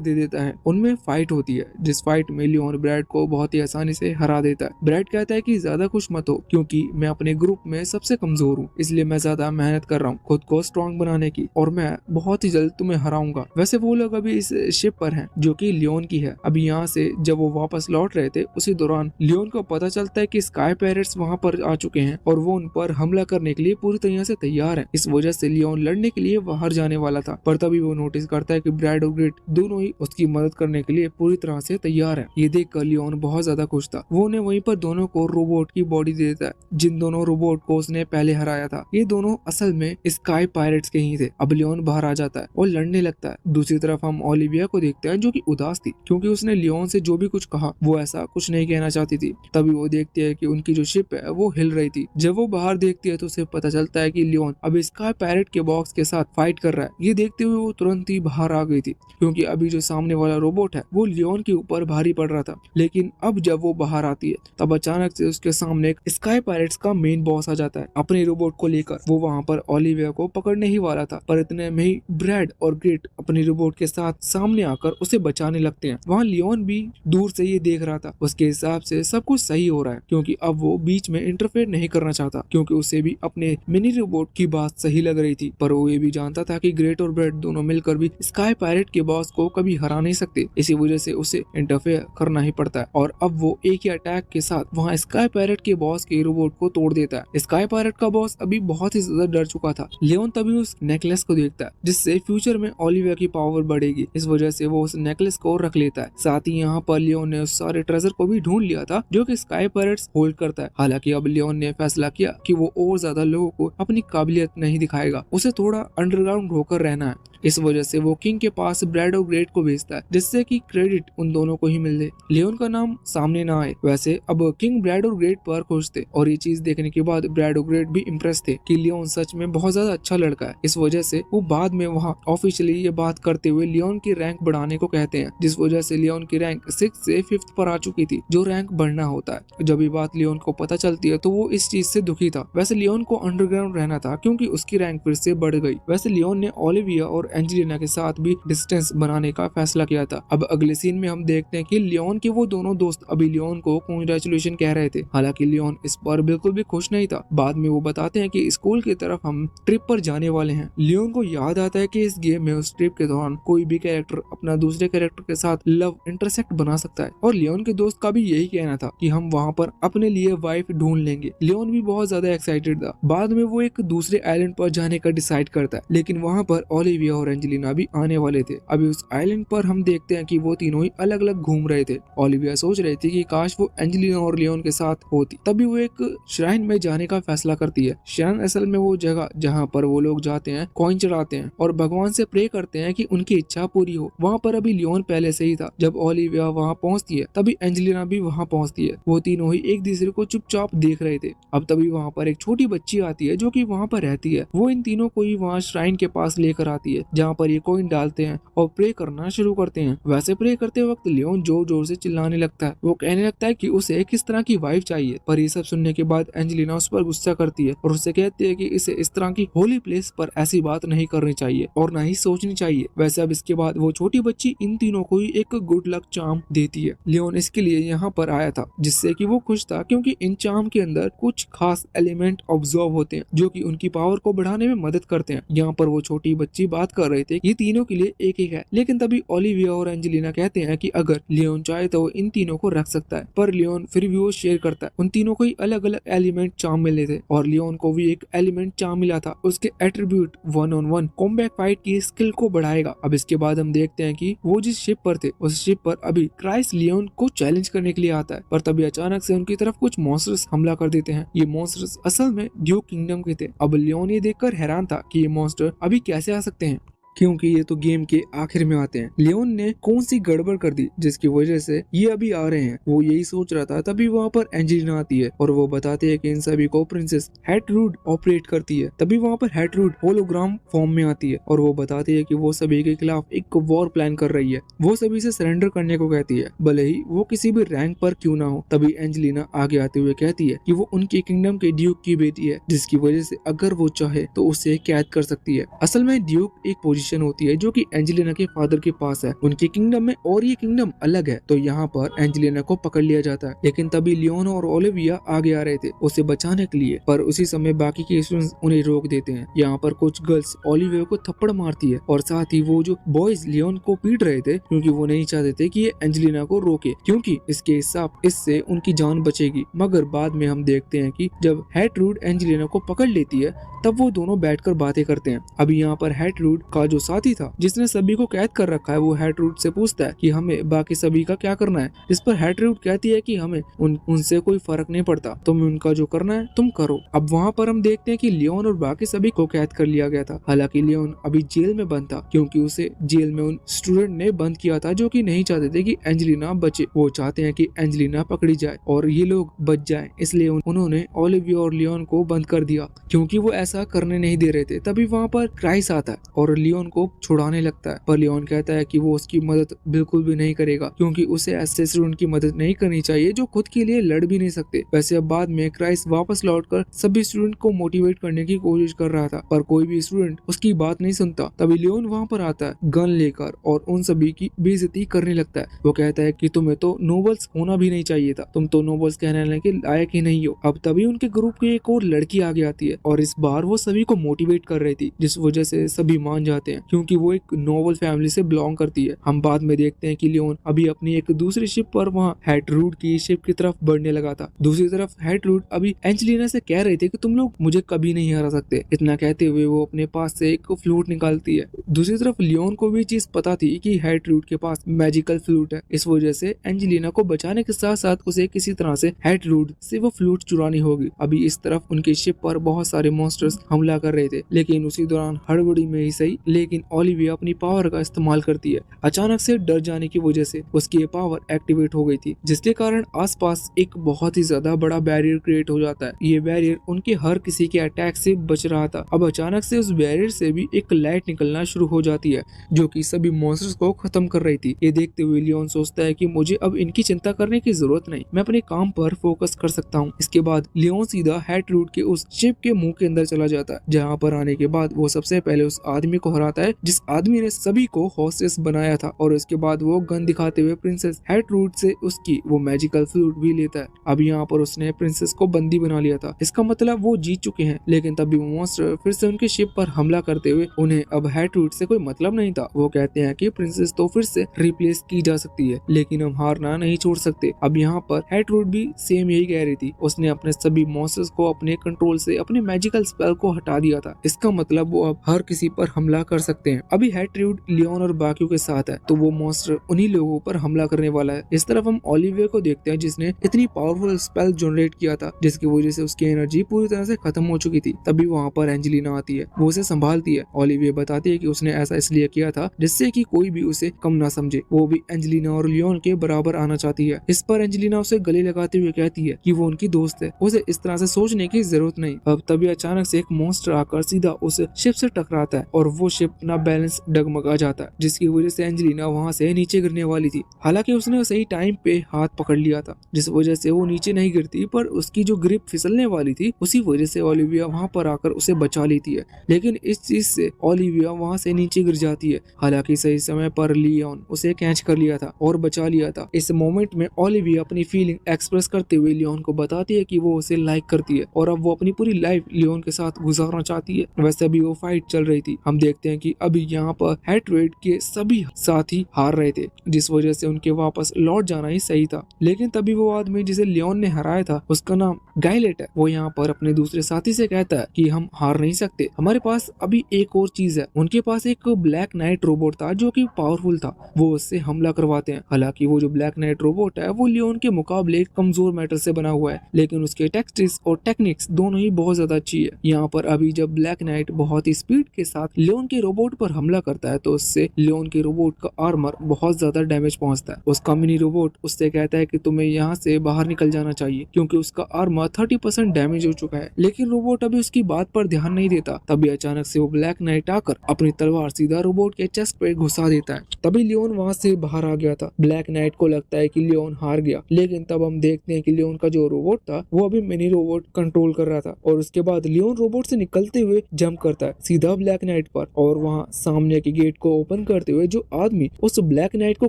Speaker 1: दे देता है। उनमें फाइट होती है, जिस फाइट में लियोन ब्रैड को बहुत ही आसानी से हरा देता है। ब्रैड कहता है कि ज्यादा खुश मत हो क्योंकि मैं अपने ग्रुप में सबसे कमजोर हूँ, इसलिए मैं ज्यादा मेहनत कर रहा हूँ खुद को स्ट्रॉन्ग बनाने की और मैं बहुत ही जल्द तुम्हें हराऊंगा। वैसे वो लोग अभी इस शिप पर हैं जो कि लियोन की है। अभी यहाँ से जब वो वापस लौट रहे थे उसी दौरान लियोन को पता चलता है कि स्काई पैरेट्स वहाँ पर आ चुके हैं और वो उन पर हमला करने के लिए पूरी तरह से तैयार है। इस वजह से लियोन लड़ने के लिए बाहर जाने वाला था, पर तभी वो नोटिस करता है कि ब्रैड और ग्रिट दोनों ही उसकी मदद करने के लिए पूरी तरह से तैयार है। ये देखकर लियोन बहुत ज्यादा खुश था। वो उन्हें वहीं पर दोनों को रोबोट की बॉडी दे देता है, जिन दोनों रोबोट को उसने पहले हराया था। ये दोनों असल में स्काई पायरेट्स के ही थे। अब लियोन बाहर आ जाता है और लड़ने लगता है। दूसरी तरफ हम ओलिविया को देखते हैं जो कि उदास थी क्योंकि उसने लियोन से जो भी कुछ कहा वो ऐसा कुछ नहीं कहना चाहती थी। तभी वो देखती है कि उनकी जो शिप है वो हिल रही थी। जब वो बाहर देखती है तो उसे पता चलता है कि लियोन अब स्काई पैरेट के बॉक्स के साथ फाइट कर रहा है। ये देखते हुए वो तुरंत ही बाहर आ गई थी क्योंकि अभी जो सामने वाला रोबोट है वो लियोन के ऊपर भारी पड़ रहा था। लेकिन अब जब वो बाहर आती है तब अचानक से उसके सामने एक स्काई पायरेट्स का मेन बॉस आ जाता है अपने रोबोट को लेकर। वो वहाँ पर ओलिविया को पकड़ने ही वाला था, पर इतने में ही ब्रैड और ग्रिट अपने रोबोट के साथ सामने आकर उसे बचाने लगते हैं। वहाँ लियोन भी दूर से ये देख रहा था। उसके हिसाब से सब कुछ सही हो रहा है क्योंकि अब वो बीच में इंटरफेयर नहीं करना चाहता क्योंकि उसे भी अपने मिनी रोबोट की बात सही लग रही थी। पर वो ये भी जानता था कि ग्रेट और ब्रैड दोनों मिलकर भी स्काई पायरेट के बॉस को कभी हरा नहीं सकते, इसी वजह से उसे इंटरफेयर करना ही पड़ता है। और अब वो एक ही अटैक के साथ वहाँ स्काई पायरेट के बॉस के रोबोट को तोड़ देता है। स्काई पायरेट का बॉस अभी बहुत ही ज्यादा डर चुका था। लियोन तभी उस नेकलेस को देखता है जिससे फ्यूचर में ओलिविया की पावर बढ़ेगी, इस वजह से वो उस नेकलेस को रख लेता है। साथ ही यहाँ पर लियोन ने उस सारे ट्रेजर को भी ढूंढ लिया था जो कि स्काई पायरेट्स होल्ड करता है। हालांकि अब लियोन ने फैसला किया कि वो और ज्यादा लोगों को अपनी काबिलियत नहीं दिखाएगा, उसे थोड़ा अंडरग्राउंड होकर रहना है। इस वजह से वो किंग के पास ब्रैड और ग्रेट को भेजता है जिससे कि क्रेडिट उन दोनों को ही मिल जाए, लियोन का नाम सामने ना आए। वैसे अब किंग ब्रैड और ग्रेट पर खुश थे और ये चीज देखने के बाद ब्रैड और ग्रेट भी इम्प्रेस थे कि लियोन सच में बहुत ज्यादा अच्छा लड़का है। इस वजह से वो बाद में वहाँ ऑफिशियली ये बात करते हुए लियोन की रैंक बढ़ाने को कहते हैं, जिस वजह से लियोन की रैंक 6 से 5th पर आ चुकी थी, जो रैंक बढ़ना होता है। जब ये बात लियोन को पता चलती है तो वो इस चीज से दुखी था। वैसे लियोन को अंडरग्राउंड रहना था क्योंकि उसकी रैंक फिर से बढ़ गई। वैसे लियोन ने ओलिविया और एंजेलिना के साथ भी डिस्टेंस बनाने का फैसला किया था। अब अगले सीन में हम देखते हैं कि लियोन के वो दोनों दोस्त अभी लियोन को कांग्रेचुलेशन कह रहे थे। हालांकि लियोन इस पर बिल्कुल भी खुश नहीं था। बाद में वो बताते हैं कि स्कूल की तरफ हम ट्रिप पर जाने वाले हैं। लियोन को याद आता है कि इस गेम में उस ट्रिप के दौरान कोई भी कैरेक्टर अपना दूसरे कैरेक्टर के साथ लव इंटरसेक्ट बना सकता है और लियोन के दोस्त का भी यही कहना था कि हम वहाँ पर अपने लिए वाइफ ढूंढ लेंगे। लियोन भी बहुत ज्यादा एक्साइटेड था। बाद में वो एक दूसरे आइलैंड पर जाने का डिसाइड करता है, लेकिन वहाँ पर ओलिविया और एंजेलिना भी आने वाले थे। अभी उस आइलैंड पर हम देखते हैं कि वो तीनों ही अलग अलग घूम रहे थे। ओलिविया सोच रही थी कि काश वो एंजेलिना और लियोन के साथ होती। तभी वो एक श्राइन में जाने का फैसला करती है। श्राइन हेरान असल में वो जगह जहाँ पर वो लोग जाते हैं, कॉइन चढ़ाते हैं और भगवान से प्रे करते हैं कि उनकी इच्छा पूरी हो। वहाँ पर अभी लियोन पहले से ही था। जब ओलिविया वहाँ पहुँचती है तभी एंजेलिना भी वहाँ पहुँचती है। वो तीनों ही एक दूसरे को चुपचाप देख रहे थे। अब तभी वहाँ पर एक छोटी बच्ची आती है जो कि वहाँ पर रहती है। वो इन तीनों को ही वहाँ श्राइन के पास लेकर आती है जहाँ पर ये कॉइन डालते हैं और प्रे करना शुरू करते हैं। वैसे प्रे करते वक्त लियोन जोर जोर से चिल्लाने लगता है। वो कहने लगता है कि उसे किस तरह की वाइफ चाहिए, पर ये सब सुनने के बाद एंजेलिना उस पर गुस्सा करती है और उससे कहती है कि इसे इस तरह की होली प्लेस पर ऐसी बात नहीं करनी चाहिए और ना ही सोचनी चाहिए। वैसे अब इसके बाद वो छोटी बच्ची इन तीनों को ही एक गुड लक चार्म देती है। लियोन इसके लिए यहाँ पर आया था जिससे कि वो खुश था क्योंकि इन चार्म के अंदर कुछ खास एलिमेंट ऑब्जर्व होते हैं जो कि उनकी पावर को बढ़ाने में मदद करते हैं। यहाँ पर वो छोटी बच्ची बात कर रहे थे ये तीनों के लिए एक एक है, लेकिन तभी ओलिविया और एंजेलिना कहते हैं कि अगर लियोन चाहे तो वो इन तीनों को रख सकता है, पर लियोन फिर भी वो शेयर करता है। उन तीनों को ही अलग अलग एलिमेंट चार्म मिले थे और लियोन को भी एक एलिमेंट चार्म मिला था। उसके एट्रीब्यूट 1-on-1 कॉम्बैट फाइट की स्किल को बढ़ाएगा। अब इसके बाद हम देखते हैं कि वो जिस शिप पर थे उस शिप पर अभी क्राइस लियोन को चैलेंज करने के लिए आता है, पर तभी अचानक से उनकी तरफ कुछ मॉन्स्टर्स हमला कर देते हैं। ये मॉन्स्टर्स असल में ड्यूक किंगडम के थे। अब लियोन ये देखकर हैरान था कि ये मॉन्स्टर अभी कैसे आ सकते हैं क्योंकि ये तो गेम के आखिर में आते हैं। लियोन ने कौन सी गड़बड़ कर दी जिसकी वजह से ये अभी आ रहे हैं, वो यही सोच रहा था। तभी वहाँ पर एंजेलिना आती है और वो बताते हैं कि इन सभी को प्रिंसेस हैटरूड ऑपरेट करती है। तभी वहाँ पर हैटरूड होलोग्राम फॉर्म में आती है और वो बताती है कि वो सभी के खिलाफ एक वॉर प्लान कर रही है। वो सभी से सरेंडर करने को कहती है, भले ही वो किसी भी रैंक पर क्यों ना हो। तभी एंजेलिना आगे आते हुए कहती है कि वो उनके किंगडम के ड्यूक की बेटी है, जिसकी वजह से अगर वो चाहे तो उसे कैद कर सकती है। असल में ड्यूक एक होती है जो कि एंजेलिना के फादर के पास है उनके किंगडम में, और ये किंगडम अलग है। तो यहाँ पर एंजेलिना को पकड़ लिया जाता है, लेकिन तभी लियोन और ओलिविया आगे आ रहे थे उसे बचाने के लिए, पर उसी समय बाकी के स्टूडेंट्स उन्हें रोक देते हैं। यहाँ पर कुछ गर्ल्स ओलिविया को थप्पड़ मारती है और साथ ही वो जो बॉयज लियोन को पीट रहे थे क्योंकि वो नहीं चाहते थे कि ये एंजेलिना को रोके, क्योंकि इसके हिसाब इससे उनकी जान बचेगी। मगर बाद में हम देखते हैं कि जब हैटरूड एंजेलिना को पकड़ लेती है तब वो दोनों बैठकर बातें करते हैं। अभी यहाँ पर हैटरूड का जो साथी था जिसने सभी को कैद कर रखा है वो हैटरूड से पूछता है कि हमें बाकी सभी का क्या करना है। इस पर हैटरूड कहती है कि हमें उनसे कोई फर्क नहीं पड़ता, तुम्हें उनका जो करना है तुम करो। अब वहाँ पर हम देखते हैं कि लियोन और बाकी सभी को कैद कर लिया गया था। हालांकि लियोन अभी जेल में बंद था क्योंकि उसे जेल में उन स्टूडेंट ने बंद किया था जो कि नहीं चाहते थे कि एंजेलिना बचे। वो चाहते हैं कि एंजेलिना पकड़ी जाए और ये लोग बच जाए, इसलिए उन्होंने ओलिविया और लियोन को बंद कर दिया क्योंकि वो ऐसा करने नहीं दे रहे थे। तभी वहाँ पर क्राइस आता है और लियोन को छुड़ाने लगता है, पर लियोन कहता है कि वो उसकी मदद बिल्कुल भी नहीं करेगा क्योंकि उसे ऐसे स्टूडेंट की मदद नहीं करनी चाहिए जो खुद के लिए लड़ भी नहीं सकते। वैसे अब बाद में क्राइस वापस लौटकर सभी स्टूडेंट को मोटिवेट करने की कोशिश कर रहा था, पर कोई भी स्टूडेंट उसकी बात नहीं सुनता। तभी लियोन वहाँ पर आता है गन लेकर और उन सभी की बेइज्जती करने लगता है। वो कहता है कि तुम्हें तो नोबल्स होना भी नहीं चाहिए था, तुम तो नोबल्स कहने के लायक ही नहीं हो। अब तभी उनके ग्रुप की एक और लड़की आगे आती है और इस बार वो सभी को मोटिवेट कर रही थी, जिस वजह से सभी मान जाते हैं क्योंकि वो एक नोबल फैमिली से बिलोंग करती है। हम बाद में देखते हैं कि लियोन अभी अपनी एक दूसरी शिप पर वहाँ हैटरूड की शिप की तरफ बढ़ने लगा था। दूसरी तरफ हैटरूड अभी एंजेलिना से कह रहे थे कि तुम लोग मुझे कभी नहीं हरा सकते। इतना कहते हुए वो अपने पास से एक फ्लूट निकालती है। दूसरी तरफ लियोन को भी चीज पता थी कि हैटरूड के पास मैजिकल फ्लूट है, इस वजह से एंजेलिना को बचाने के साथ साथ उसे किसी तरह से हैटरूड से वो फ्लूट चुरानी होगी। अभी इस तरफ उनकी शिप पर बहुत सारे मॉन्स्टर्स हमला कर रहे थे, लेकिन उसी दौरान हड़बड़ी में ही सही लेकिन ओलिविया अपनी पावर का इस्तेमाल करती है। अचानक से डर जाने की वजह से उसकी ये पावर एक्टिवेट हो गई थी, जिसके कारण आसपास एक बहुत ही ज्यादा बड़ा बैरियर क्रिएट हो जाता है। ये बैरियर उनके हर किसी के अटैक से बच रहा था। अब अचानक से उस बैरियर से भी एक लाइट निकलना शुरू हो जाती है जो कि सभी मॉन्स्टर्स को खत्म कर रही थी। ये देखते हुए लियोन सोचता है कि मुझे अब इनकी चिंता करने की जरूरत नहीं, मैं अपने काम पर फोकस कर सकता हूँ। इसके बाद लियोन सीधा हैटरूड के उस शिप के मुंह के अंदर चला जाता है, जहाँ पर आने के बाद वो सबसे पहले उस आदमी को हराता है जिस आदमी ने सभी को हॉस्टेस बनाया था, और उसके बाद वो गन दिखाते हुए प्रिंसेस हैटरूड से उसकी वो मैजिकल फ्लूट भी लेता है। अब यहाँ पर उसने प्रिंसेस को बंदी बना लिया था, इसका मतलब वो जीत चुके हैं। लेकिन तभी मॉन्स्टर फिर से उनके शिप पर हमला करते हुए उन्हें अब हैटरूड से कोई मतलब नहीं था। वो कहते हैं कि प्रिंसेस तो फिर से रिप्लेस की जा सकती है, लेकिन हम हारना नहीं छोड़ सकते। अब यहाँ पर हैटरूड भी सेम यही कह रही थी। उसने अपने सभी मॉन्स्टर्स को अपने कंट्रोल से अपने मैजिकल स्पेल को हटा दिया था। इसका मतलब वो अब हर किसी पर हमला कर सकते हैं। अभी हैट्रिड लियोन और बाकियों के साथ है तो वो मॉन्स्टर उन्हीं लोगों पर हमला करने वाला है। इस तरफ हम ओलिविया को देखते हैं जिसने इतनी पावरफुल स्पेल जनरेट किया था जिसकी वजह से उसकी एनर्जी पूरी तरह से खत्म हो चुकी थी। तभी वहाँ पर एंजेलिना आती है, वो उसे संभालती है। ओलिविया बताती है कि उसने ऐसा इसलिए किया था जिससे कि कोई भी उसे कम ना समझे, वो भी एंजेलिना और लियोन के बराबर आना चाहती है। इस पर एंजेलिना उसे गले लगाते हुए कहती है कि वो उनकी दोस्त है, उसे इस तरह से सोचने की जरूरत नहीं। अब तभी अचानक से एक मॉन्स्टर आकर सीधा उस शिप से टकराता है और वो शिप अपना बैलेंस डगमगा जाता है जिसकी वजह से एंजेलिना वहाँ से नीचे गिरने वाली थी। हालांकि उसने सही टाइम पे हाथ पकड़ लिया था जिस वजह से वो नीचे नहीं गिरती, पर उसकी जो ग्रिप फिसलने वाली थी उसी वजह से ओलिविया वहाँ पर आकर उसे बचा लेती है। लेकिन इस चीज से ओलिविया वहाँ से नीचे गिर जाती है। हालांकि सही समय पर लियोन उसे कैच कर लिया था और बचा लिया था। इस मोमेंट में ओलिविया अपनी फीलिंग एक्सप्रेस करते हुए लियोन को बताती है कि वो उसे लाइक करती है और अब वो अपनी पूरी लाइफ लियोन के साथ गुजारना चाहती है। वैसे अभी वो फाइट चल रही थी। हम देखते हैं कि अभी यहाँ पर हैट्रिड के सभी साथी हार रहे थे जिस वजह से उनके वापस लौट जाना ही सही था। लेकिन तभी वो आदमी जिसे लियोन ने हराया था, उसका नाम गाइलेट है, वो यहाँ पर अपने दूसरे साथी से कहता है कि हम हार नहीं सकते, हमारे पास अभी एक और चीज है। उनके पास एक ब्लैक नाइट रोबोट था जो कि पावरफुल था, वो उससे हमला करवाते हैं। हालांकि वो जो ब्लैक नाइट रोबोट है वो लियोन के मुकाबले कमजोर मेटल से बना हुआ है, लेकिन उसके टैक्टिक्स और टेक्निक्स दोनों ही बहुत ज्यादा अच्छी है। यहाँ पर अभी जब ब्लैक नाइट बहुत ही स्पीड के साथ लियोन के रोबोट पर हमला करता है तो उससे लियोन के रोबोट का आर्मर बहुत ज्यादा डैमेज पहुंचता है। उसका मिनी रोबोट उससे कहता है कि तुम्हें यहाँ से बाहर निकल जाना चाहिए क्योंकि उसका आर्मर 30% डैमेज हो चुका है। लेकिन रोबोट अभी उसकी बात पर ध्यान नहीं देता। तभी अचानक से वो ब्लैक नाइट आकर अपनी तलवार सीधा रोबोट के चेस्ट पे घुसा देता है। तभी लियोन वहाँ से बाहर आ गया था। ब्लैक नाइट को लगता है कि लियोन हार गया, लेकिन तब हम देखते हैं कि लियोन का जो रोबोट था वो अभी मिनी रोबोट कंट्रोल कर रहा था और उसके बाद लियोन रोबोट से निकलते हुए जंप करता है सीधा ब्लैक नाइट पर और वहाँ सामने के गेट को ओपन करते हुए जो आदमी उस ब्लैक नाइट को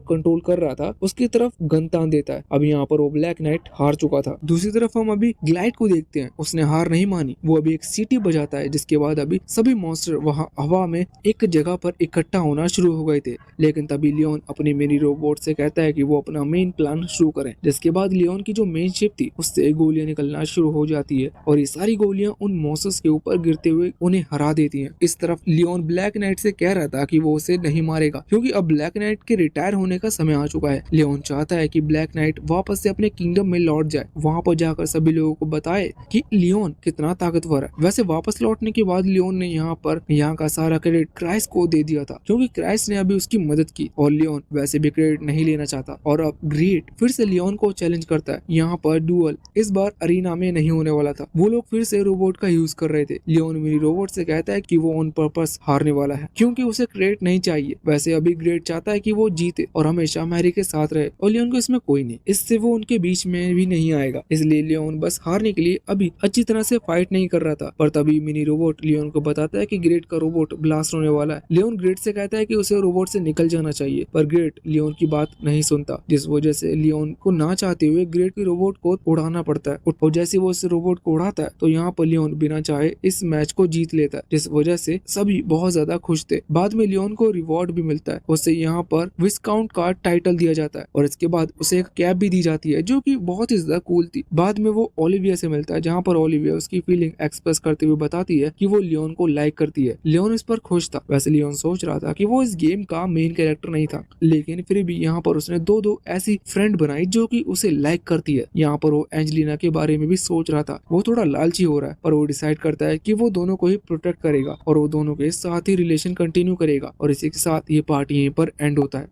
Speaker 1: कंट्रोल कर रहा था उसकी तरफ गन तान देता है। अब यहाँ पर वो ब्लैक नाइट हार चुका था। दूसरी तरफ हम अभी ग्लाइड को देखते हैं, उसने हार नहीं मानी। वो अभी एक सीटी बजाता है जिसके बाद अभी सभी मॉन्स्टर वहाँ हवा में एक जगह पर इकट्ठा होना शुरू हो गए थे। लेकिन तभी लियोन अपनी मिनी रोबोट से कहता है कि वो अपना मेन प्लान शुरू करें, जिसके बाद लियोन की जो मेन शिप थी उससे गोलियां निकलना शुरू हो जाती है और ये सारी गोलियां उन मॉन्स्टर्स के ऊपर गिरते हुए उन्हें हरा देती हैं। इस तरफ लियोन ब्लैक नाइट से कह रहा था कि वो उसे नहीं मारेगा क्योंकि अब ब्लैक नाइट के रिटायर होने का समय आ चुका है। लियोन चाहता है कि ब्लैक नाइट वापस से अपने किंगडम में लौट जाए, वहाँ पर जाकर सभी लोगों को बताए कि लियोन कितना ताकतवर है। वैसे वापस लौटने के बाद लियोन ने यहाँ का सारा क्रेडिट क्राइस को दे दिया था क्योंकि क्राइस ने अभी उसकी मदद की और लियोन वैसे भी क्रेडिट नहीं लेना चाहता। और अब ग्रेट फिर से लियोन को चैलेंज करता है। यहाँ पर डुअल इस बार अरीना में नहीं होने वाला था, वो लोग फिर से रोबोट का यूज कर रहे थे। लियोन मिनी रोबोट से कहता है कि वो ऑन पर्पस हारने वाला है क्योंकि उसे क्रेडिट नहीं चाहिए। वैसे अभी ग्रेट चाहता है कि वो जीते और हमेशा मैरी के साथ रहे और लियोन को इसमें कोई नहीं, इससे वो उनके बीच में भी नहीं आएगा। इसलिए लियोन बस हारने के लिए अभी अच्छी तरह से फाइट नहीं कर रहा था। पर तभी मिनी रोबोट लियोन को बताता है कि ग्रेट का रोबोट ब्लास्ट होने वाला है। लियोन ग्रेट से कहता है कि उसे रोबोट से निकल जाना चाहिए, पर ग्रेट लियोन की बात नहीं सुनता, जिस वजह से लियोन को ना चाहते हुए ग्रेट के रोबोट को उड़ाना पड़ता है। और जैसे वो इस रोबोट को उड़ाता है तो यहाँ पर लियोन बिना चाहे इस मैच को जीत लेता है, जिस वजह से सभी बहुत ज्यादा खुश थे। बाद में लियोन को रिवॉर्ड भी मिलता है, उसे यहाँ पर विस्काउंट का टाइटल दिया जाता है और इसके बाद उसे एक कैप भी दी जाती है जो कि बहुत ही ज्यादा कूल थी। बाद में वो ओलिविया से मिलता है जहाँ पर ओलिविया उसकी फीलिंग एक्सप्रेस करते हुए बताती है कि वो लियोन को लाइक करती है। लियोन इस पर खुश था। वैसे लियोन सोच रहा था कि वो इस गेम का मेन कैरेक्टर नहीं था, लेकिन फिर भी यहाँ पर उसने दो ऐसी फ्रेंड बनाई जो कि उसे लाइक करती है। यहाँ पर वो एंजेलिना के बारे में भी सोच रहा था। वो थोड़ा लालची हो रहा है पर वो डिसाइड करता है कि वो दोनों को ही प्रोटेक्ट करेगा और वो दोनों के साथ ही रिलेशन कंटिन्यू करेगा और इसी के साथ ये पार्टी यहीं पर एंड होता है।